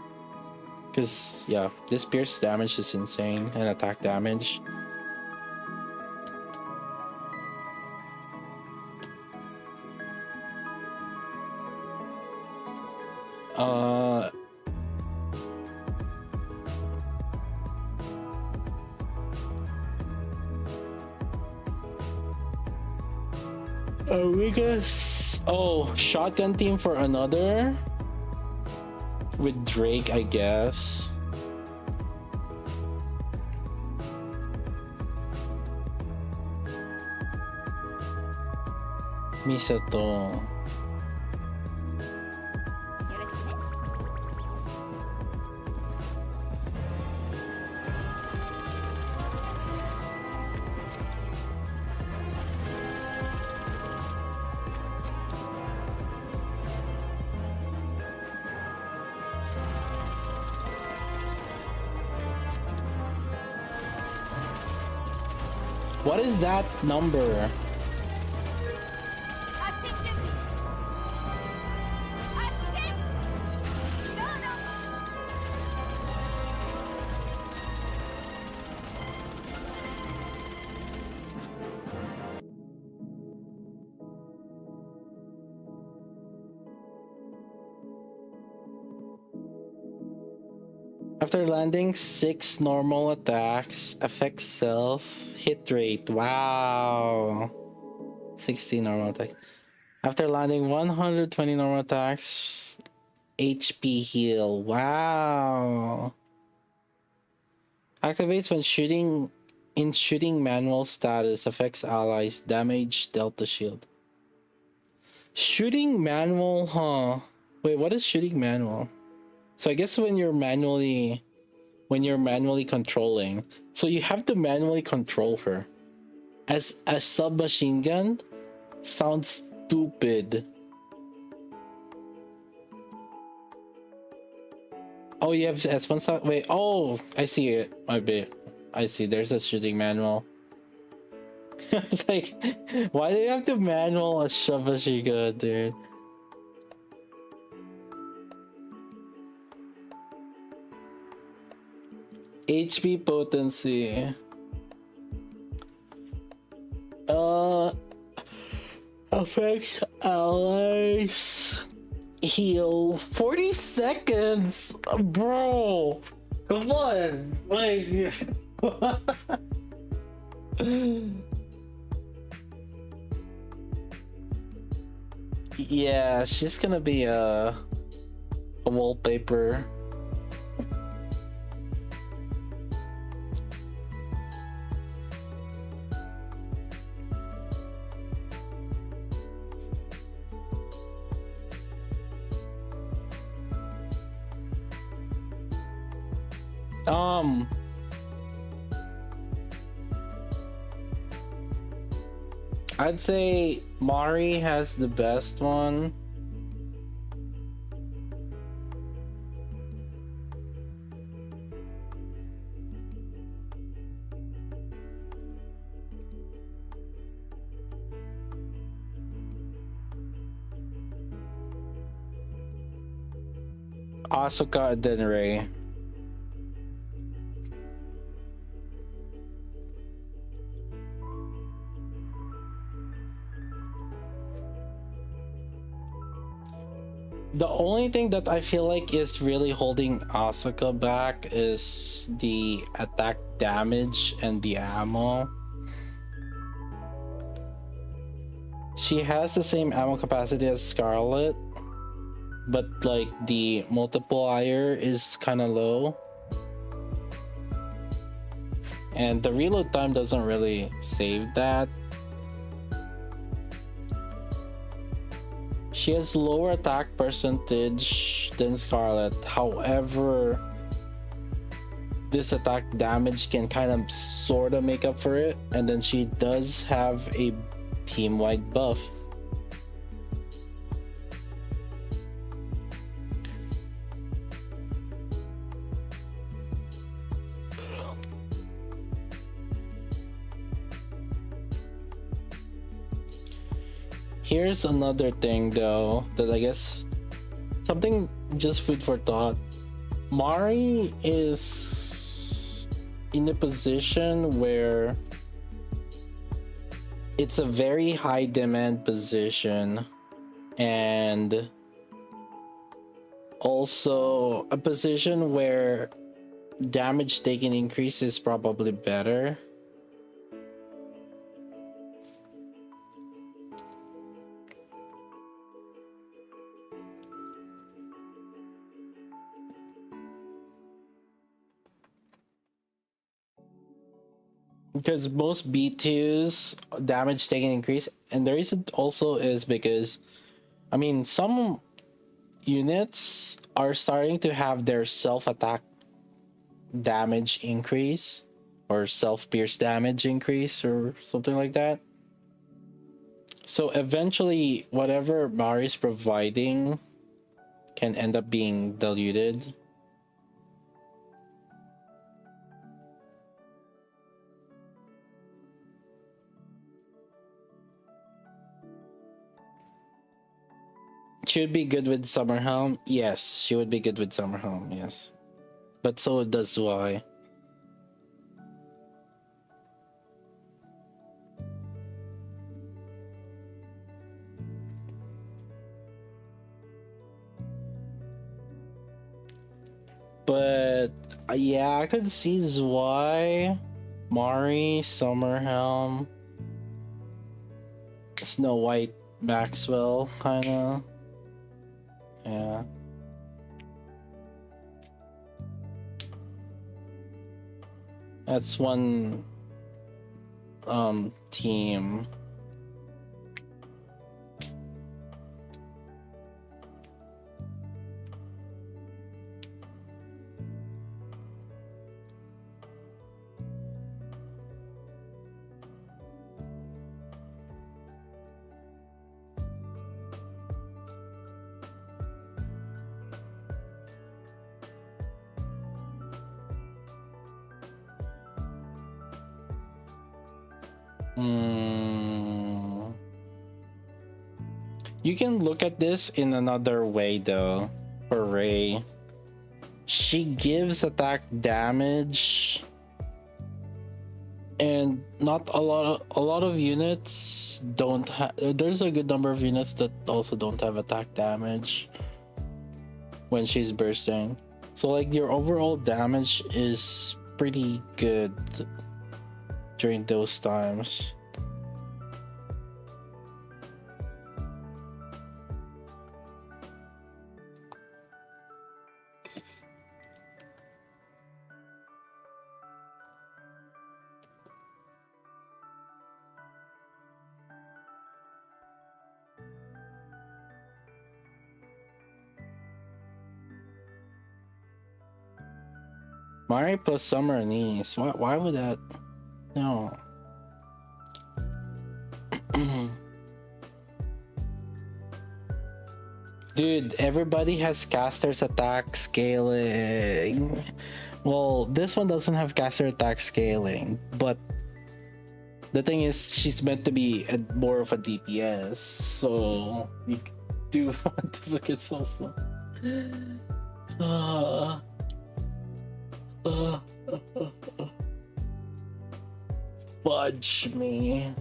Because, yeah, this pierce damage is insane, and attack damage. We guess. Oh, shotgun team for another with Drake, I guess. Misato. What is that number? After landing 6 normal attacks, affects self hit rate. Wow. 60 normal attacks. After landing 120 normal attacks, HP heal. Wow. Activates when shooting in shooting manual status, affects allies, damage, delta shield. Shooting manual, huh? Wait, what is shooting manual? So I guess when you're manually controlling, so you have to manually control her. As a submachine gun sounds stupid. Oh, you have S1 side. Wait, oh, I see it. I see. There's a shooting manual. It's like, why do you have to manual a submachine gun, dude? HP potency. Affects allies. Heal 40 seconds, bro. Come on, like. Yeah, she's gonna be a wallpaper. I'd say Mari has the best one. Asuka and then Ray. The only thing that I feel like is really holding Asuka back is the attack damage and the ammo. She has the same ammo capacity as Scarlet, but like the multiplier is kind of low. and the reload time doesn't really save that. She has lower attack percentage than Scarlet. However, this attack damage can kind of sort of make up for it, and then she does have a team-wide buff. Here's another thing though that I guess something just food for thought. Mari is in a position where it's a very high demand position, and also a position where damage taken increase is probably better. Because most B2s damage taken increase, and the reason also is because, I mean, some units are starting to have their self-attack damage increase or self-pierce damage increase or something like that. So eventually, whatever Mari's providing can end up being diluted. She would be good with Summerhelm. Yes, she would be good with Summerhelm. Yes, but so does Y. But yeah, I could see Zwei, Mari, Summerhelm, Snow White, Maxwell, kind of. Yeah. That's one team. You can look at this in another way though. For Ray, she gives attack damage, and not a lot of units don't have. There's a good number of units that also don't have attack damage when she's bursting. So like your overall damage is pretty good during those times. Mari plus Summer and East. Why would that? No. Dude, everybody has caster's attack scaling. Well, this one doesn't have caster attack scaling, but the thing is, she's meant to be more of a DPS, so you do want to look at also. Fudge me.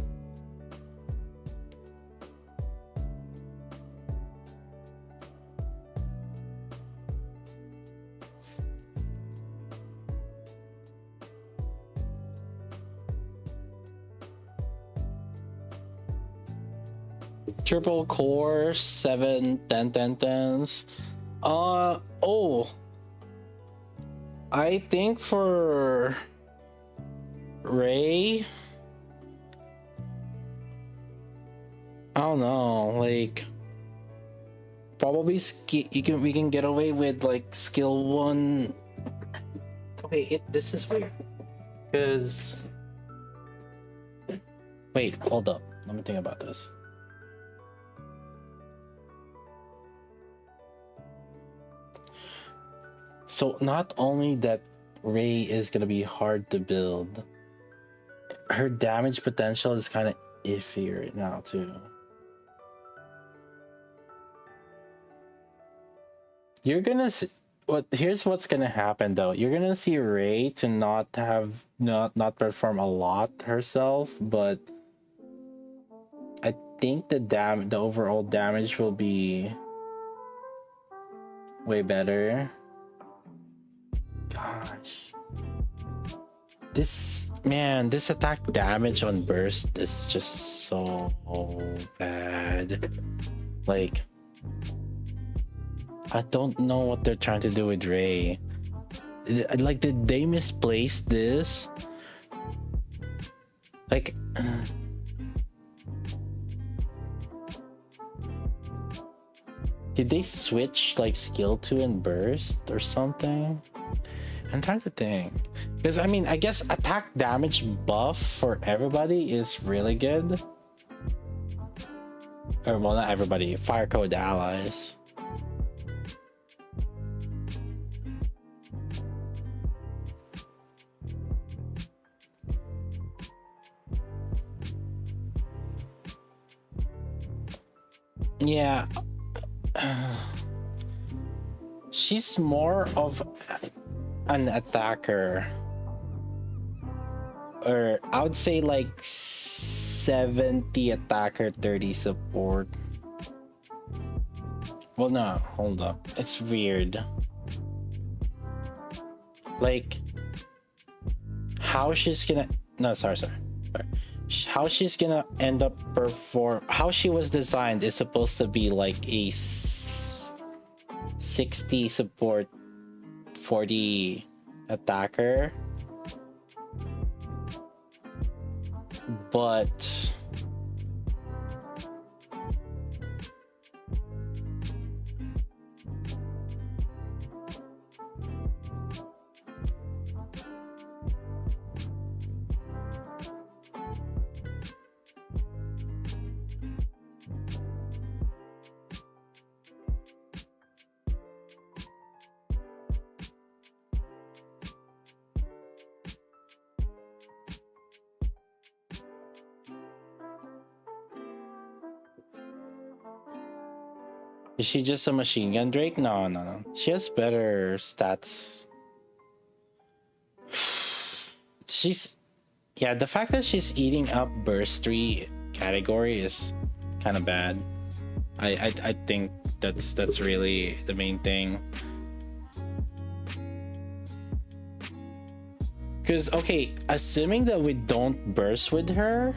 Triple core, 7, 10, 10, 10s. Oh. I think for Ray, I don't know, like probably we can get away with like skill 1. Okay, this is weird because wait, hold up, let me think about this. So not only that Ray is gonna be hard to build, her damage potential is kind of iffy right now too. You're gonna see, here's what's gonna happen though. You're gonna see Ray to not perform a lot herself, but I think the overall damage will be way better. Gosh, this attack damage on burst is just so bad. Like, I don't know what they're trying to do with Ray. Like, did they misplace this? Like, did they switch like skill 2 and burst or something? I'm trying to think, because I mean, I guess attack damage buff for everybody is really good. Or well, not everybody, fire code allies. Yeah. She's more of an attacker, or I would say like 70 attacker, 30 support. Well, no, hold up, it's weird. Like, how she's gonna sorry. How she's gonna end up how she was designed is supposed to be like a 60 support, 40 attacker, but is she just a machine gun Drake? No. She has better stats. Yeah, the fact that she's eating up burst 3 category is kind of bad. I think that's really the main thing. Because, okay, assuming that we don't burst with her,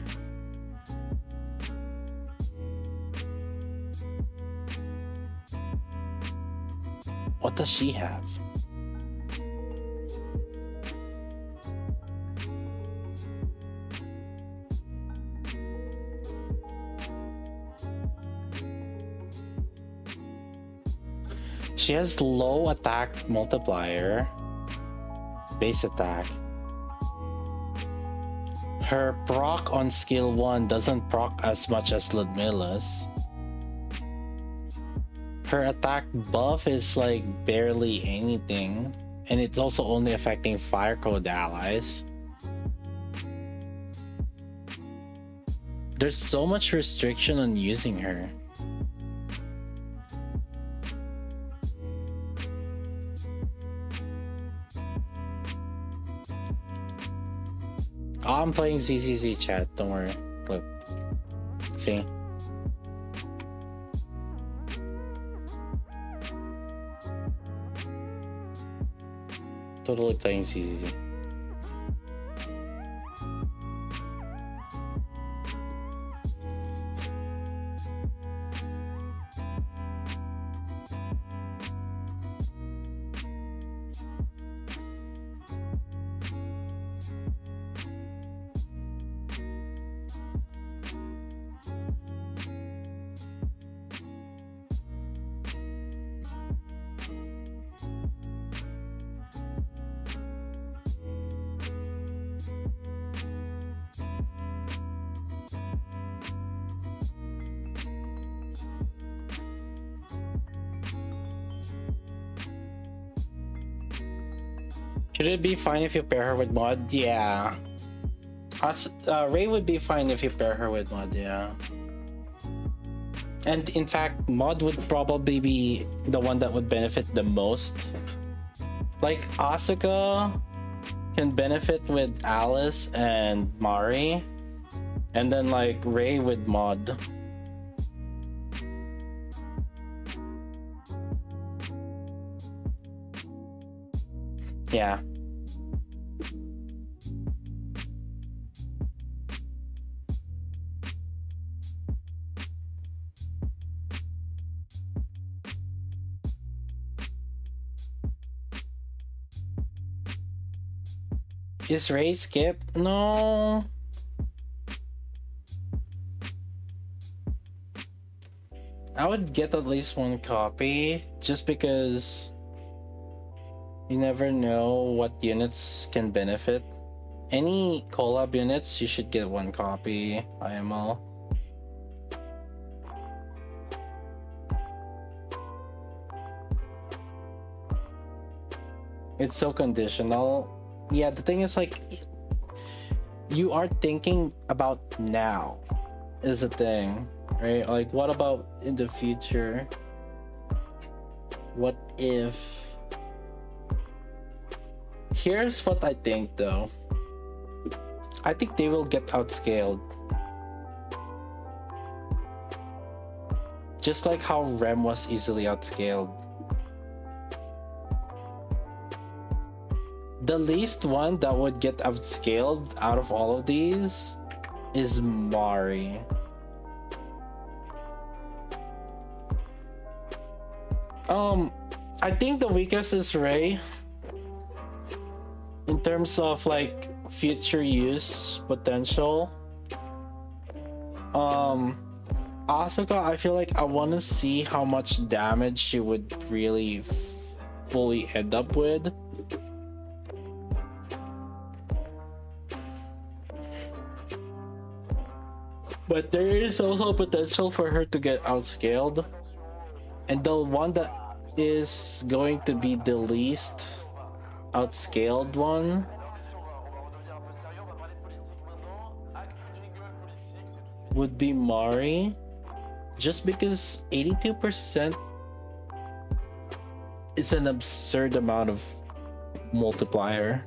what does she have? She has low attack multiplier, base attack. Her proc on skill 1 doesn't proc as much as Ludmilla's. Her attack buff is like barely anything, and it's also only affecting fire code allies. There's so much restriction on using her. Oh, I'm playing ZZZ chat, don't worry. Look, see? Totally playing ZZZ. Should it be fine if you pair her with Mod? Yeah. Ray would be fine if you pair her with Mod, yeah. And in fact, Mod would probably be the one that would benefit the most. Like, Asuka can benefit with Alice and Mari. And then, like, Ray with Mod. Yeah. Is Ray skip? No. I would get at least one copy just because you never know what units can benefit. Any collab units, you should get one copy, IML. It's so conditional. Yeah, the thing is, like, you are thinking about now is the thing, right? Like, what about in the future? What if... Here's what I think, though. I think they will get outscaled. Just like how Rem was easily outscaled. The least one that would get outscaled out of all of these is Mari. I think the weakest is Ray. In terms of like future use potential. Asuka, I feel like I want to see how much damage she would really fully end up with. But there is also potential for her to get outscaled. And the one that is going to be the least outscaled one would be Mari. Just because 82% is an absurd amount of multiplier.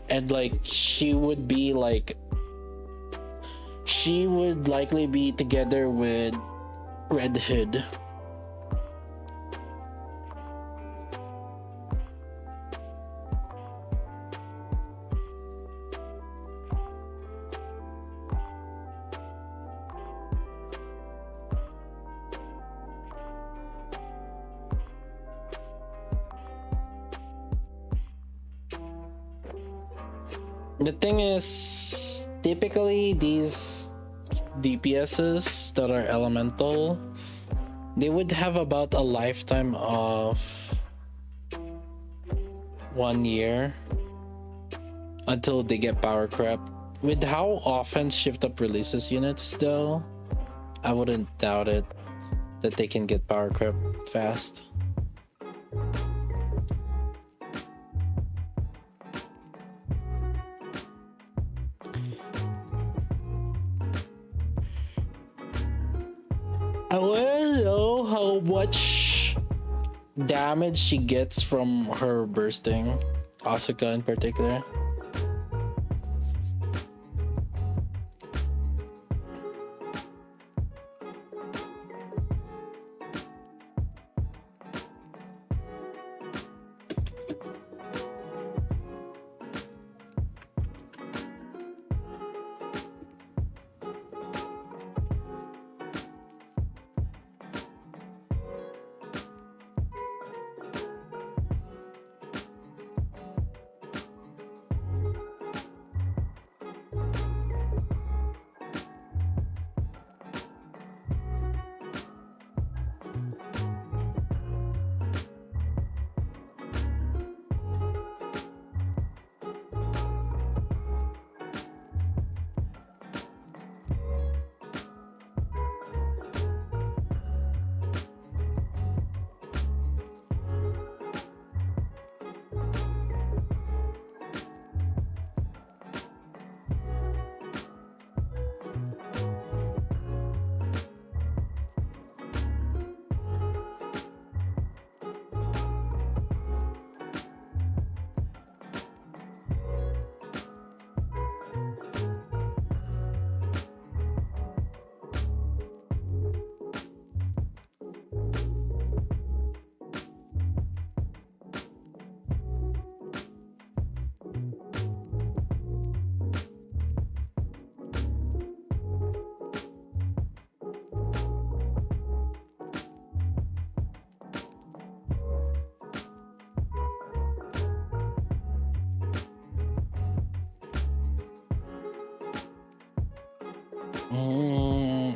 And like she would likely be together with Red Hood. The thing is, typically these DPSs that are elemental, they would have about a lifetime of 1 year until they get power creep. With how often Shift Up releases units though, I wouldn't doubt it that they can get power creep fast. I wanna know how much damage she gets from her bursting, Asuka in particular.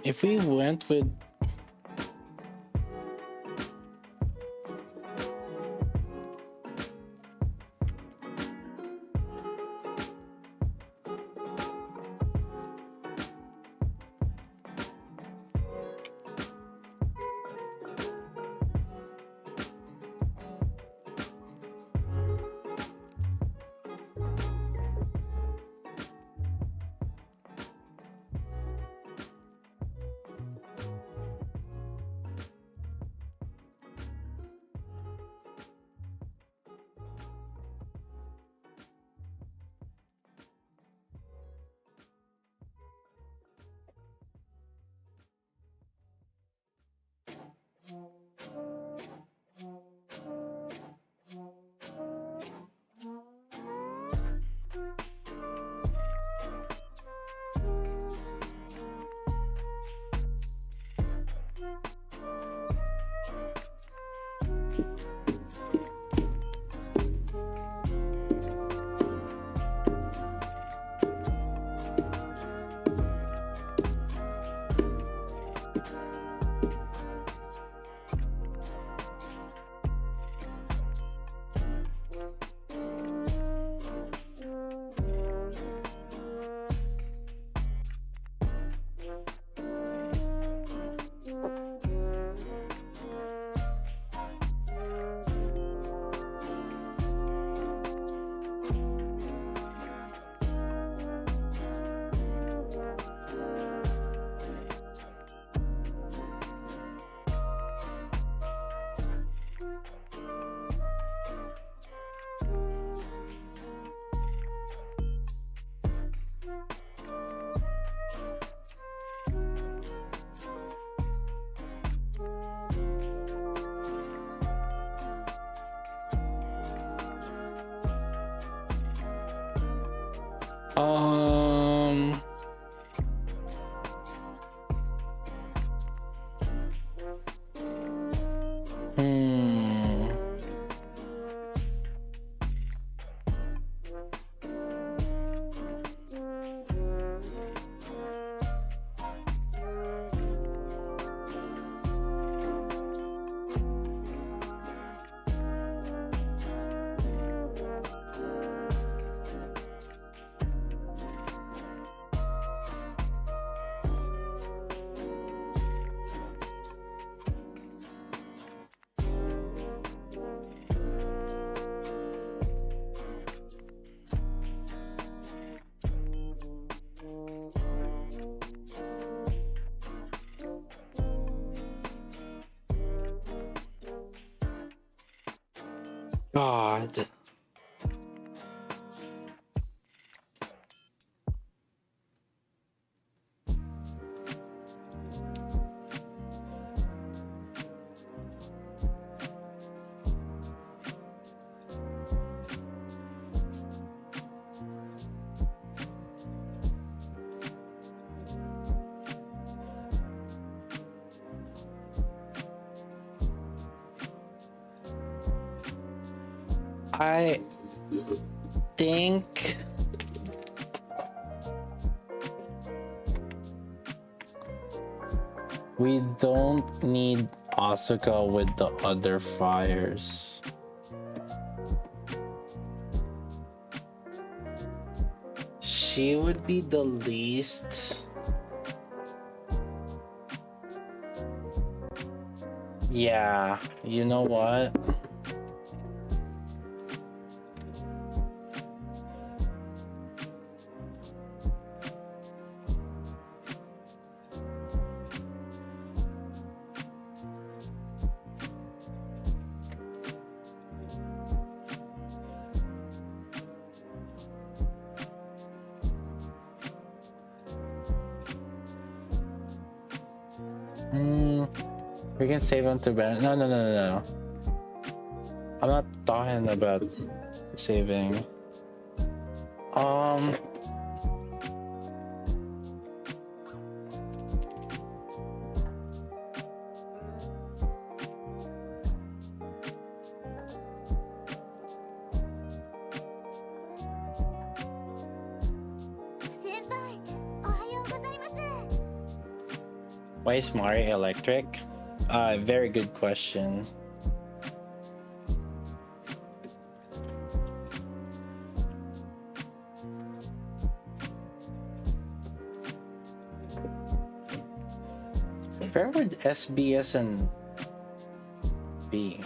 If we went with um hmm God. I think we don't need Asuka with the other fires. She would be the least. Yeah, you know what? We can save him to Ben. No, no, no, no, no. I'm not talking about saving. Um. Why is Mario electric? Very good question. Where would SBS and B?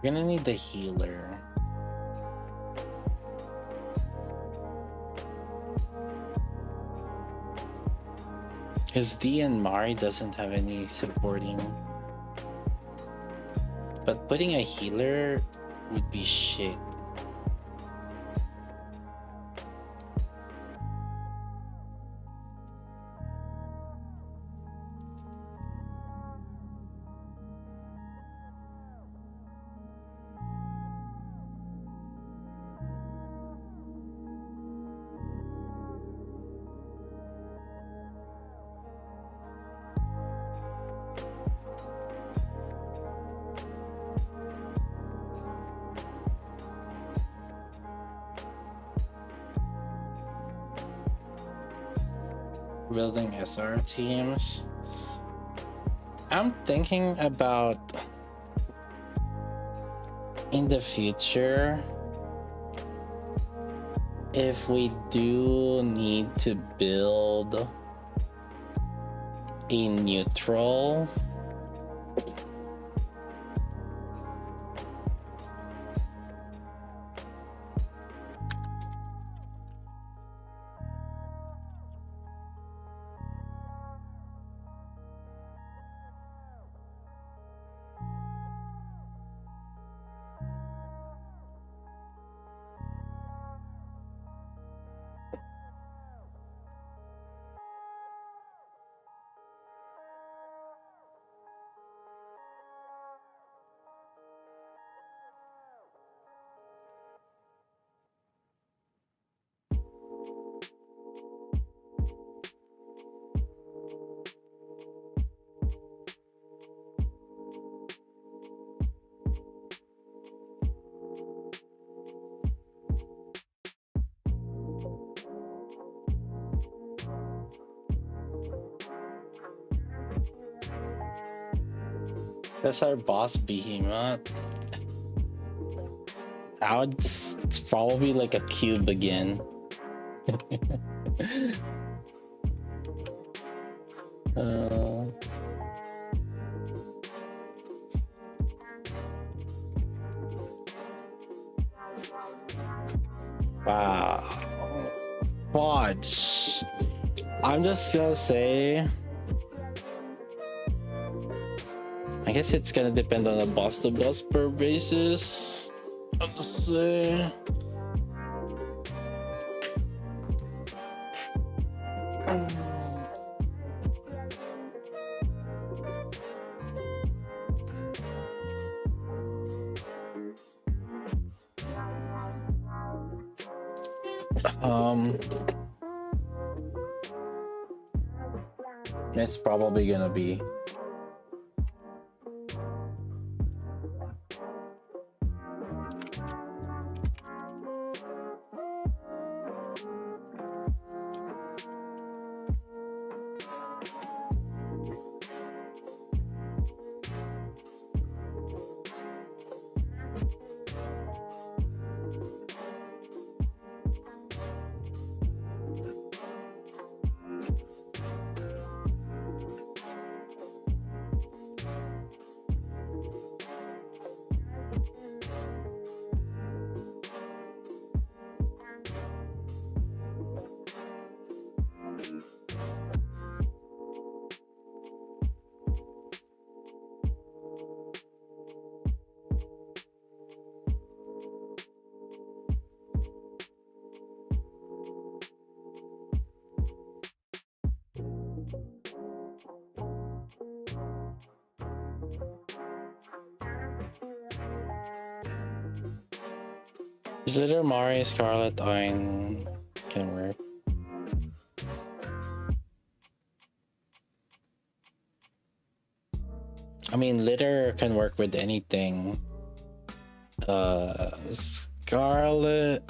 We're gonna need the healer. Because D and Mari doesn't have any supporting. But putting a healer would be shit. Building SR teams. I'm thinking about in the future if we do need to build a neutral. That's our boss behemoth. Now it's probably like a cube again. Wow. Fudge. I'm just gonna say, I guess it's gonna depend on a boss to boss per basis. I'll just say it's probably gonna be Litter Mari Scarlet Ein can work. I mean, litter can work with anything. Scarlet.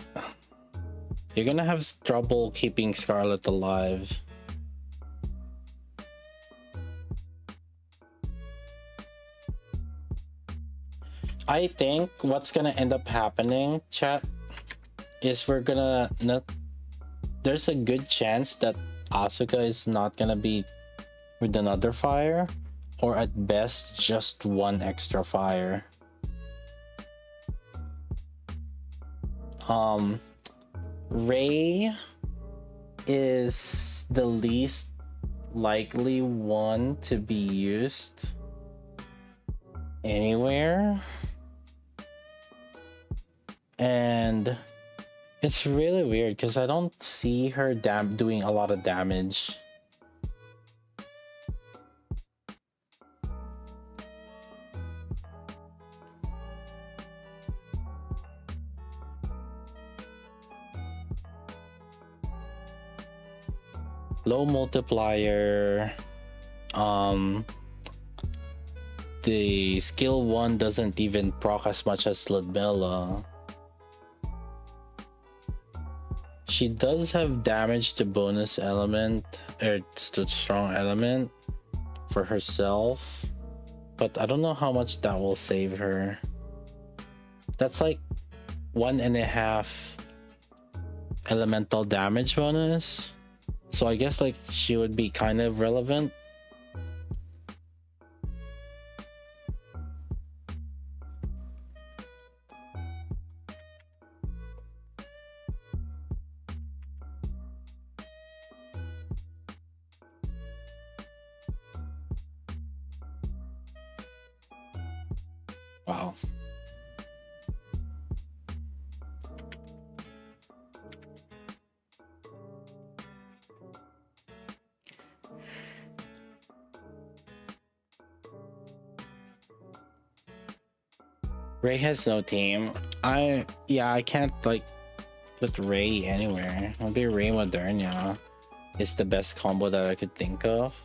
You're gonna have trouble keeping Scarlet alive. I think what's gonna end up happening, chat, is we're gonna not. There's a good chance that Asuka is not gonna be with another fire, or at best just one extra fire. Ray is the least likely one to be used anywhere, and it's really weird because I don't see her doing a lot of damage. Low multiplier. The skill 1 doesn't even proc as much as Ludmilla. She does have damage to bonus element, or to strong element for herself, but I don't know how much that will save her. That's like 1.5 elemental damage bonus. So I guess like she would be kind of relevant. Wow. Ray has no team. I can't like put Ray anywhere. Maybe Ray Moderna is the best combo that I could think of.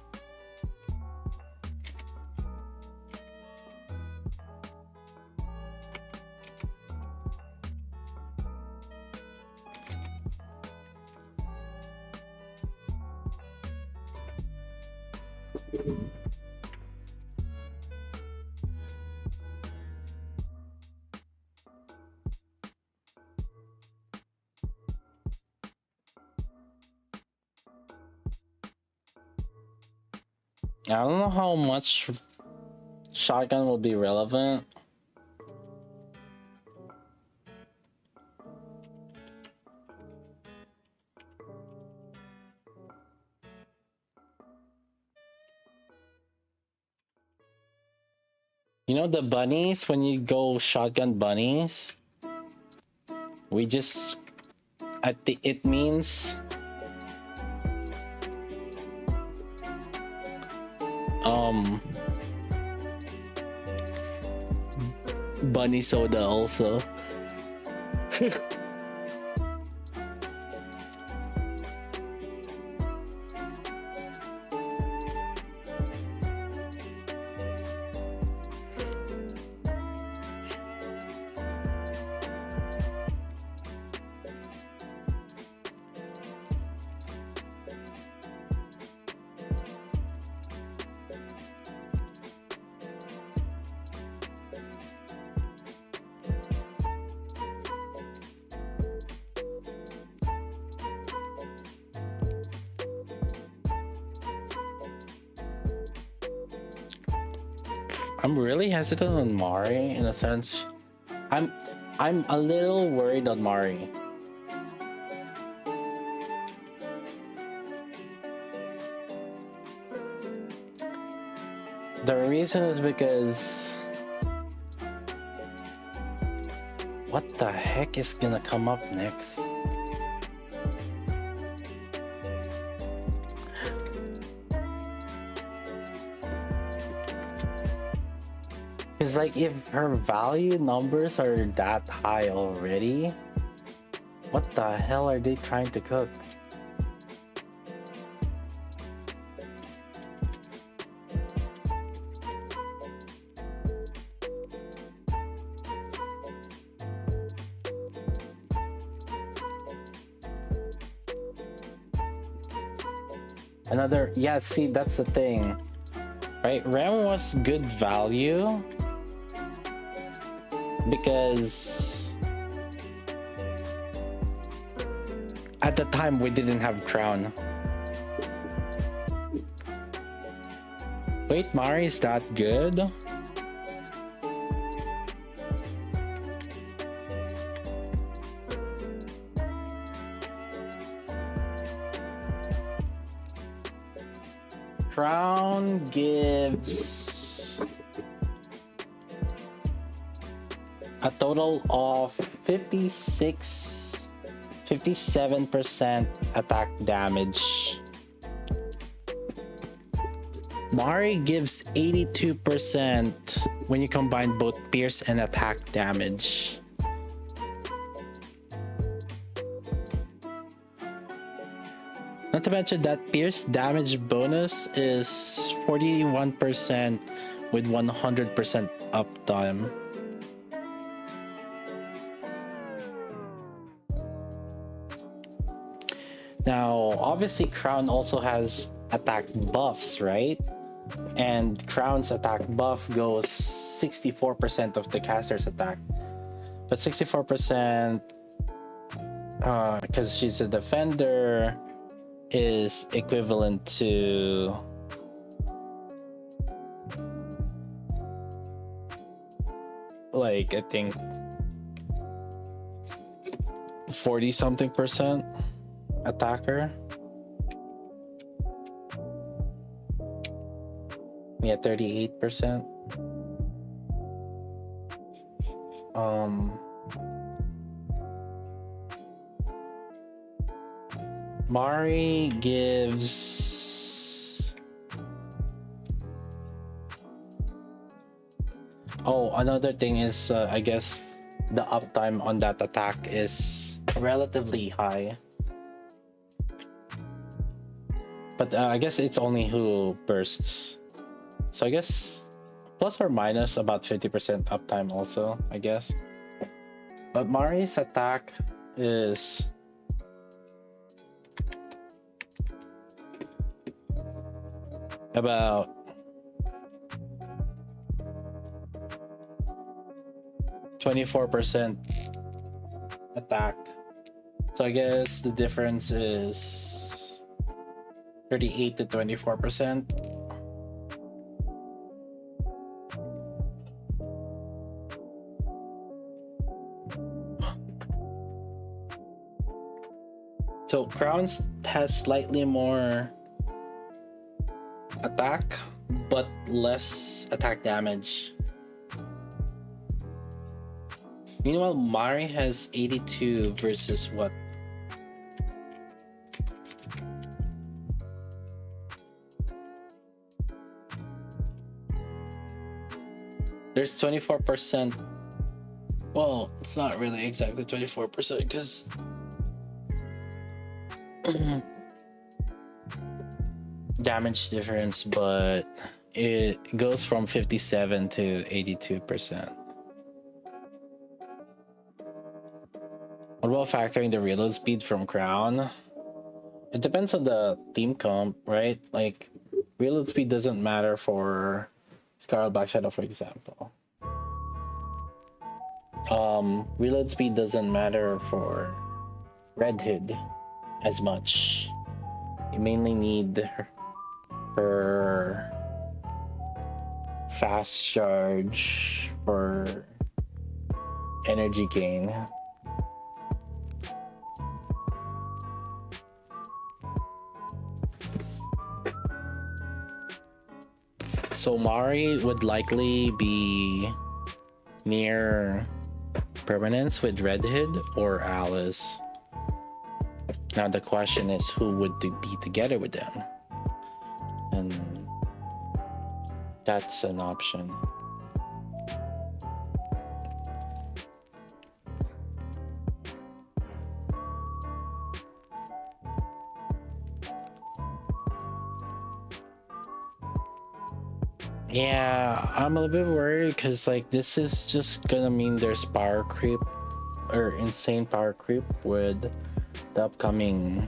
I don't know how much shotgun will be relevant. You know the bunnies, when you go shotgun bunnies, we just it means bunny soda also. I'm really hesitant on Mari in a sense. I'm a little worried on Mari. The reason is because what the heck is gonna come up next? It's like if her value numbers are that high already, What the hell are they trying to cook? Another, yeah, see, that's the thing, right? Rem was good value because at the time we didn't have Crown. Wait, Mari, is that good? Crown gives a total of 57% attack damage. Mari gives 82% when you combine both pierce and attack damage. Not to mention that pierce damage bonus is 41% with 100% uptime. Now, obviously, Crown also has attack buffs, right? And Crown's attack buff goes 64% of the caster's attack. But 64%, because she's a defender, is equivalent to like, I think 40 something percent attacker. Yeah, 38%. Mari gives... Oh, another thing is, I guess the uptime on that attack is relatively high. But I guess it's only who bursts. So I guess plus or minus about 50% uptime also, I guess. But Mari's attack is... about 24% attack. So I guess the difference is 38 to 24%. So Crowns has slightly more attack, but less attack damage. Meanwhile, Mari has 82 versus what? There's 24%. Well, it's not really exactly 24% because damage difference, but it goes from 57 to 82%. What about factoring the reload speed from Crown? It depends on the team comp, right? Like, reload speed doesn't matter for Scarlet Black Shadow, for example. Reload speed doesn't matter for Red Hood as much. You mainly need her fast charge for energy gain. So Mari would likely be near permanence with Red Hood or Alice. Now the question is, who would be together with them? And that's an option. Yeah, I'm a little bit worried because like this is just gonna mean there's power creep or insane power creep with the upcoming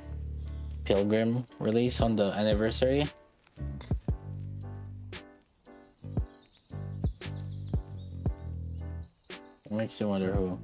Pilgrim release on the anniversary. Makes you wonder who.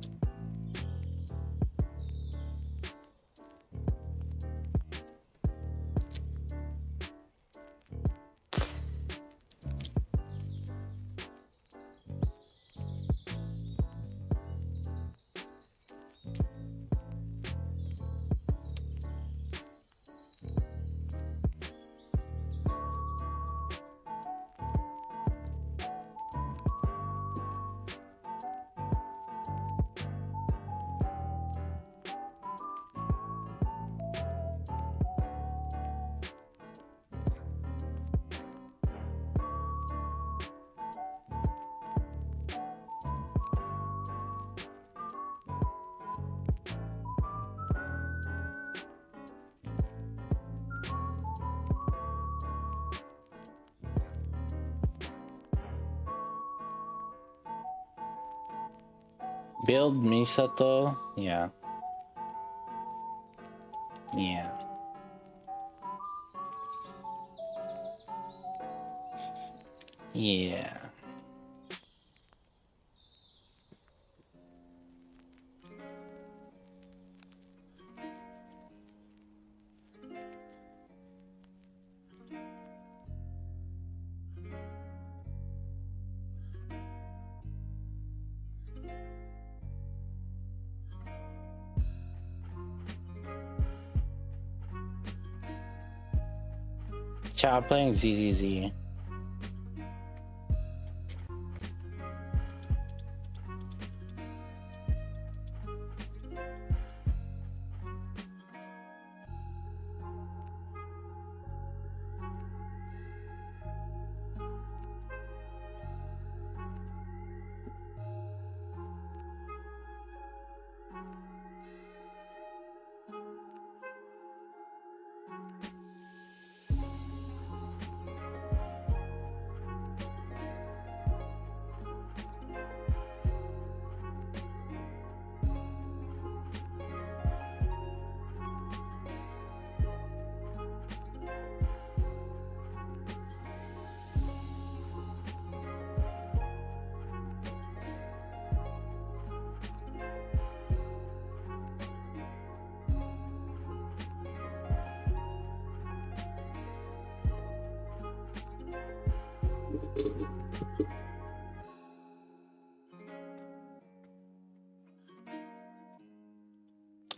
Build Misato, yeah. Yeah. Yeah. Child playing ZZZ.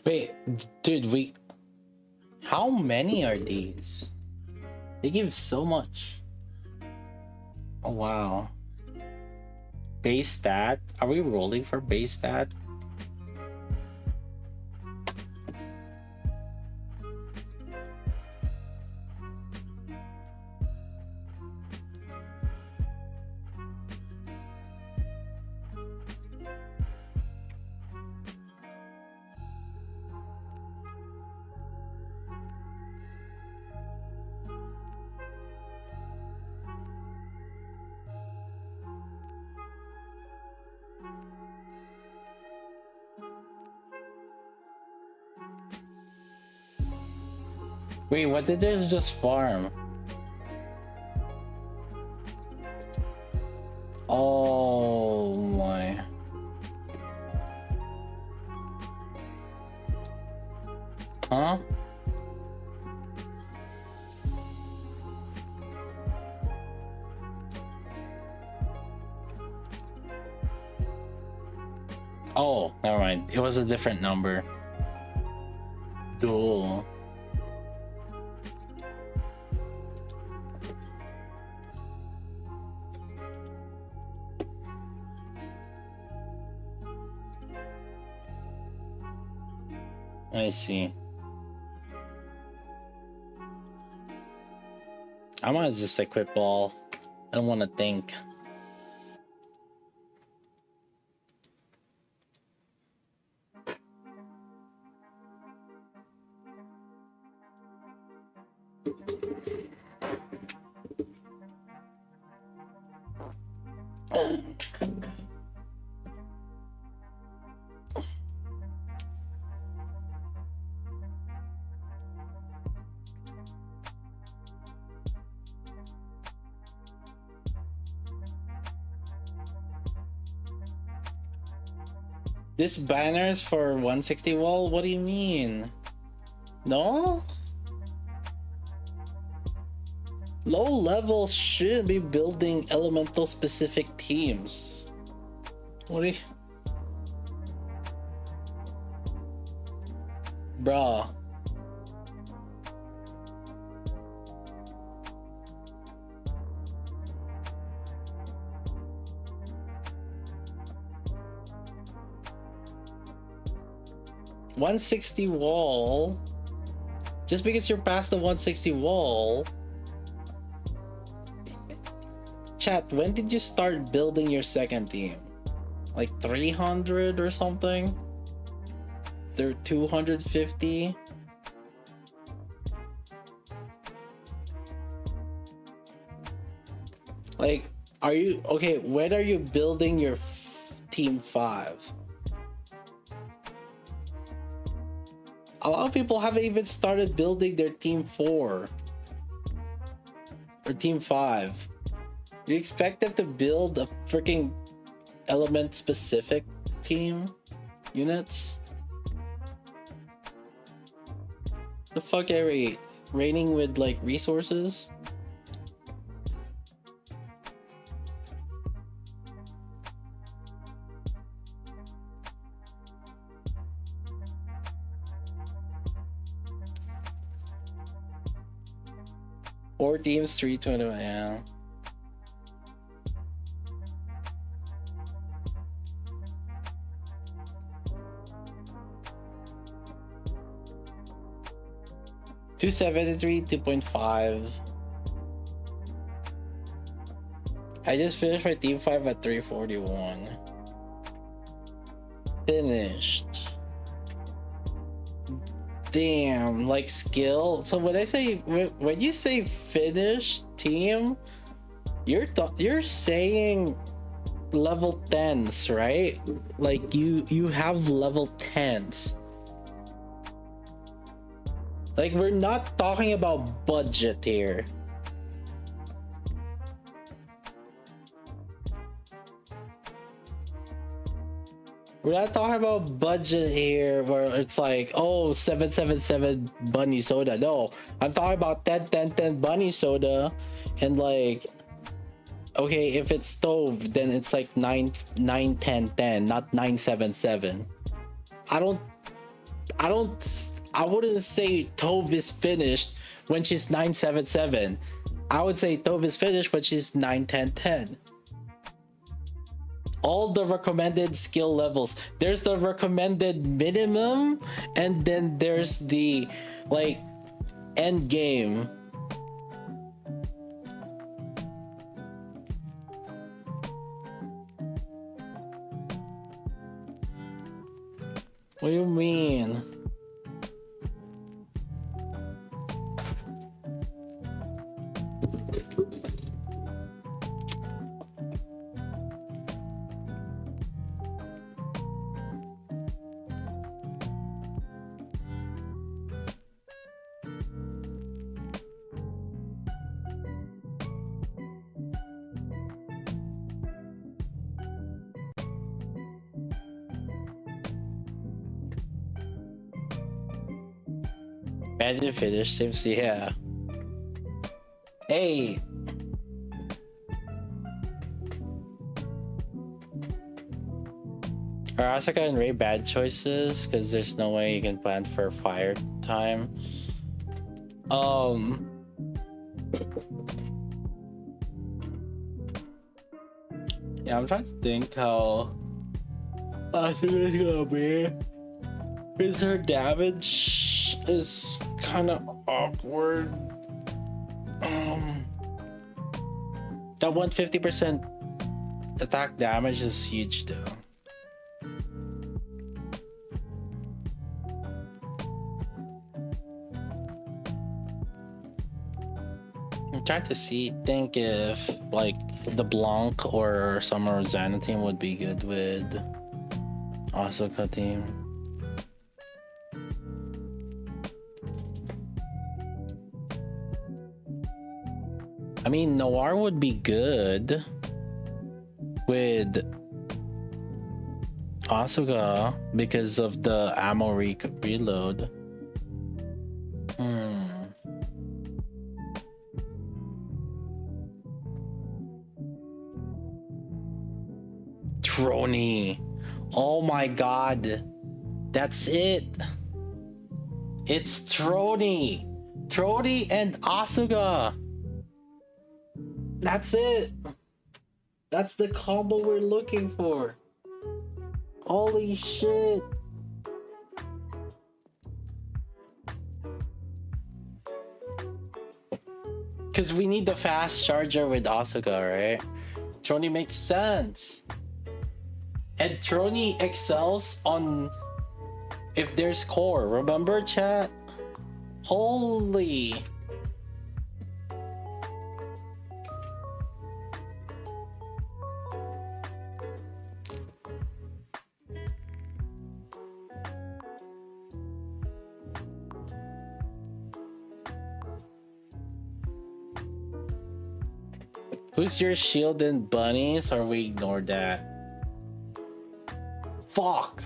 Wait, dude, how many are these? They give so much. Oh wow. Base stat? Are we rolling for base stat? Wait, what did they just farm? Oh my. Huh? Oh, never mind. It was a different number. Duel. I see. I might just equip all. I don't want to think. This banner's for 160 wall? What do you mean? No? Low levels shouldn't be building elemental specific teams. What do you... Bruh. $160 wall. Just because you're past the 160 wall. Chat, when did you start building your second team? Like 300 or something? They're 250? Like, are you okay? When are you building your team 5? A lot of people haven't even started building their team 4 or team 5. You expect them to build a freaking element specific team units? The fuck are we raining with like resources? Four teams, 320, yeah. $273, 2.5. I just finished my team 5 at 341. Finished. Damn, like skill. So when when you say finished team, you're saying level 10s, right? Like you have level 10s. Like, we're not talking about budget here. We're not talking about budget here where it's like, oh, 777 bunny soda. No, I'm talking about 10 10 10 bunny soda, and like, okay, if it's stove, then it's like 9 9 10 10, not 977. I wouldn't say Tove is finished when she's 977. I would say Tove is finished when she's 9 10 10. All the recommended skill levels. There's the recommended minimum, and then there's the like end game. What do you mean? Imagine finish teams, yeah. Hey. Are Asuka and Ray bad choices? Because there's no way you can plan for fire time. Yeah, I'm trying to think how Asuka's gonna be. Because her damage is kind of awkward. That 150% attack damage is huge though. trying to think if like the Blanc or Summer Rosanna team would be good with Asuka team. I mean, Noir would be good with Asuka because of the ammo reload. Trony. Oh my god. That's it. It's Trony. Trony and Asuka. That's it. That's the combo we're looking for. Holy shit. Because we need the fast charger with Asuka, right? Trony makes sense. And Trony excels on if there's core. Remember, chat? Holy. Who's your shield and bunnies? Or we ignore that? Fuck.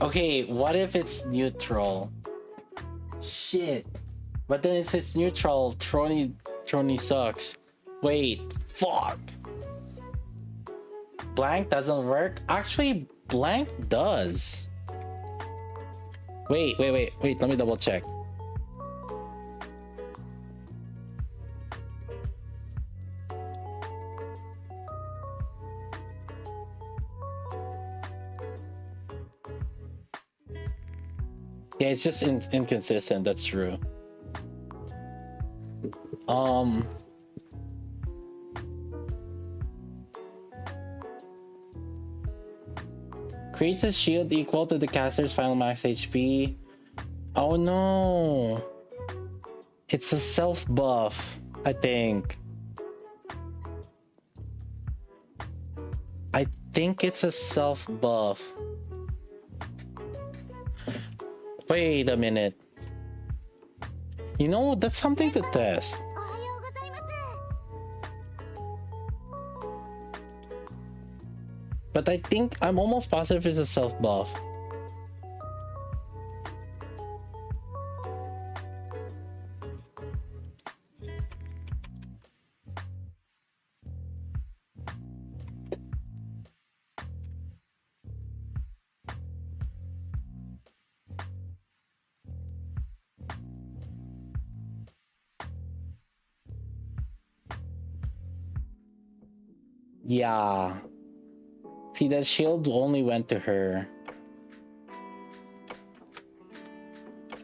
Okay, what if it's neutral? Shit. But then it says neutral. Trony sucks. Wait, fuck. Blank doesn't work? Actually, blank does. Wait. Let me double check. Yeah, it's just inconsistent. That's true. Creates a shield equal to the caster's final max HP. Oh no. It's a self buff, I think. I think it's a self buff. Wait a minute. You know, that's something to test. But I think I'm almost positive it's a self buff. Yeah. See, that shield only went to her.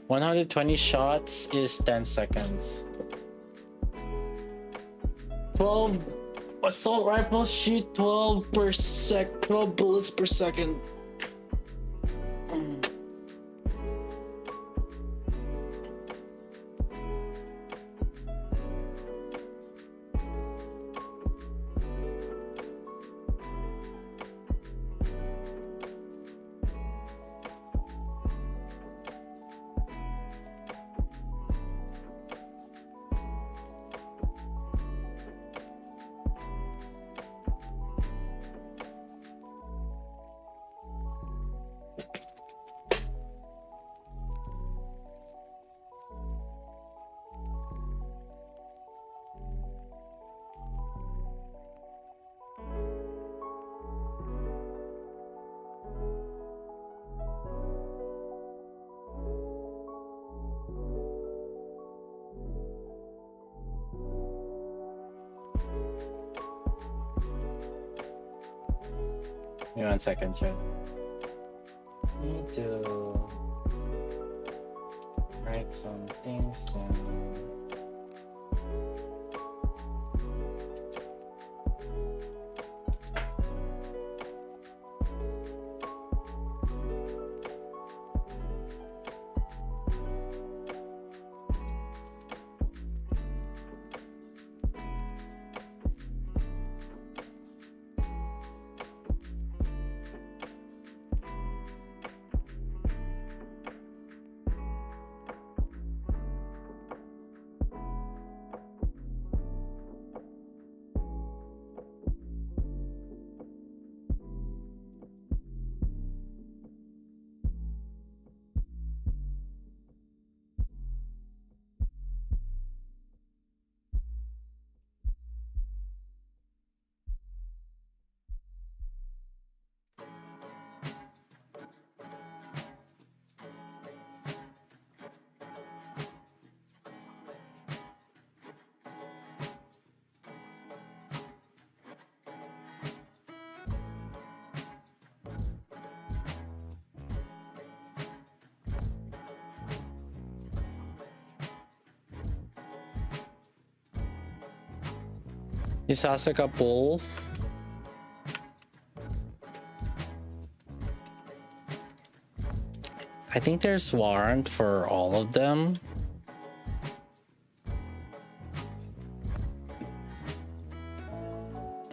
120 shots is 10 seconds. 12 assault rifles shoot 12 bullets per second. Give me 1 second, chat. Need to write some things down. Is Asuka pull? I think there's warrant for all of them.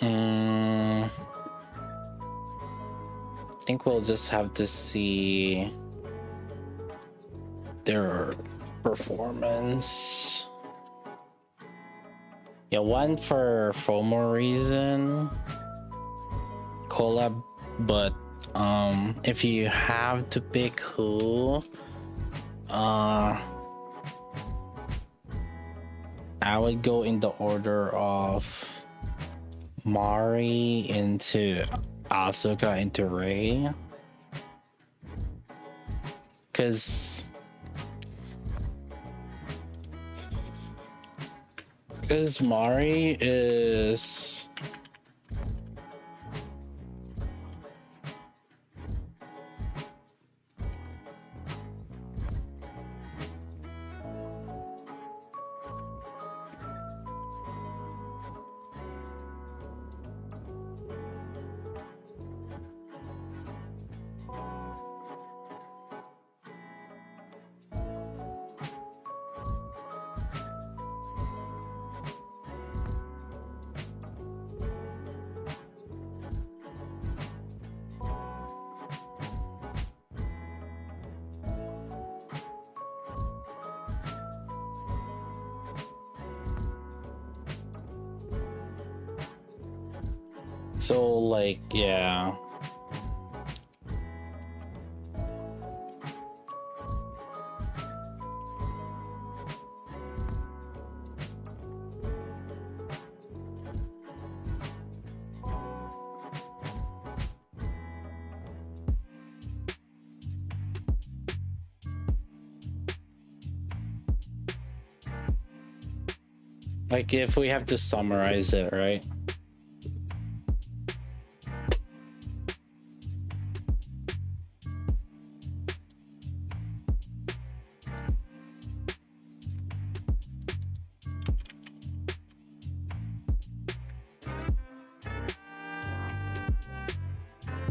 I think we'll just have to see their performance. Yeah, one for FOMO reason, collab, but if you have to pick who, I would go in the order of Mari into Asuka into Rei, because Mari is so like, yeah. Like, if we have to summarize it, right?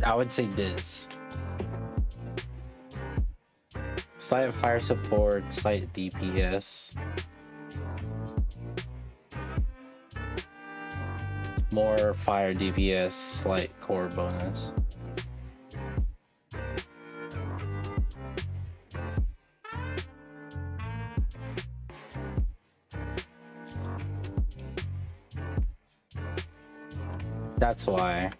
I would say this. Slight fire support, slight DPS. More fire DPS, slight core bonus. That's why.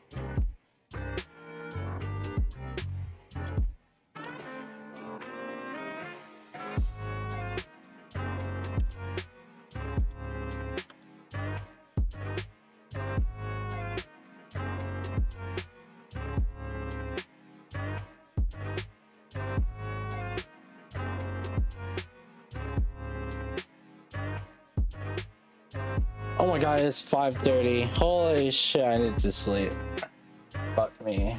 Oh my god, it's 5:30. Holy shit, I need to sleep. Fuck me.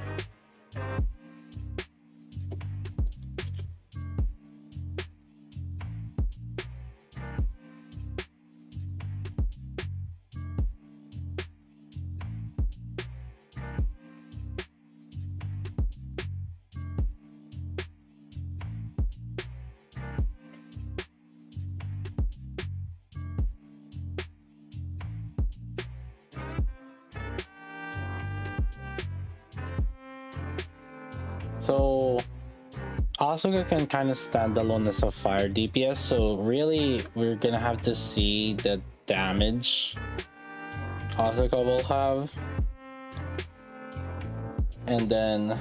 So Asuka can kind of stand alone as a fire DPS, so really we're gonna have to see the damage Asuka will have. And then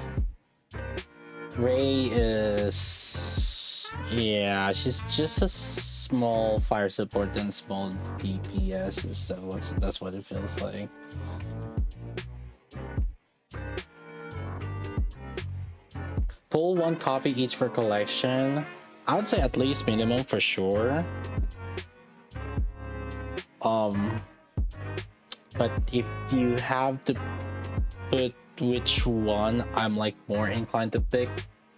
Rei is, yeah, she's just a small fire support and small DPS, so that's what it feels like. Pull one copy each for collection. I would say at least minimum for sure. But if you have to put which one I'm like more inclined to pick,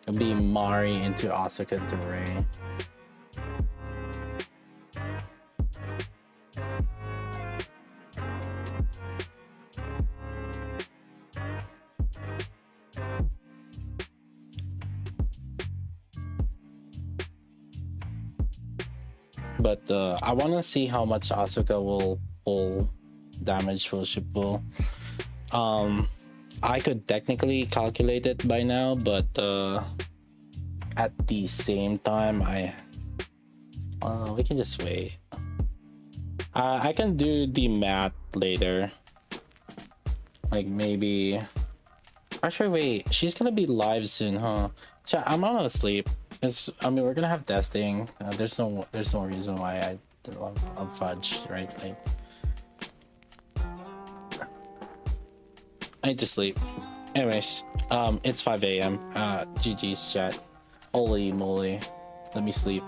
it'd be Mari into Asuka to Rei. But I want to see how much Asuka will pull damage for Shippo. I could technically calculate it by now, but at the same time, we can just wait. I can do the math later. Like maybe. Actually, wait. She's gonna be live soon, huh? I'm gonna sleep. I mean, we're gonna have testing. There's no reason why I'll fudge, right? Like, I need to sleep. Anyways, it's 5 a.m. GG's chat. Holy moly, let me sleep.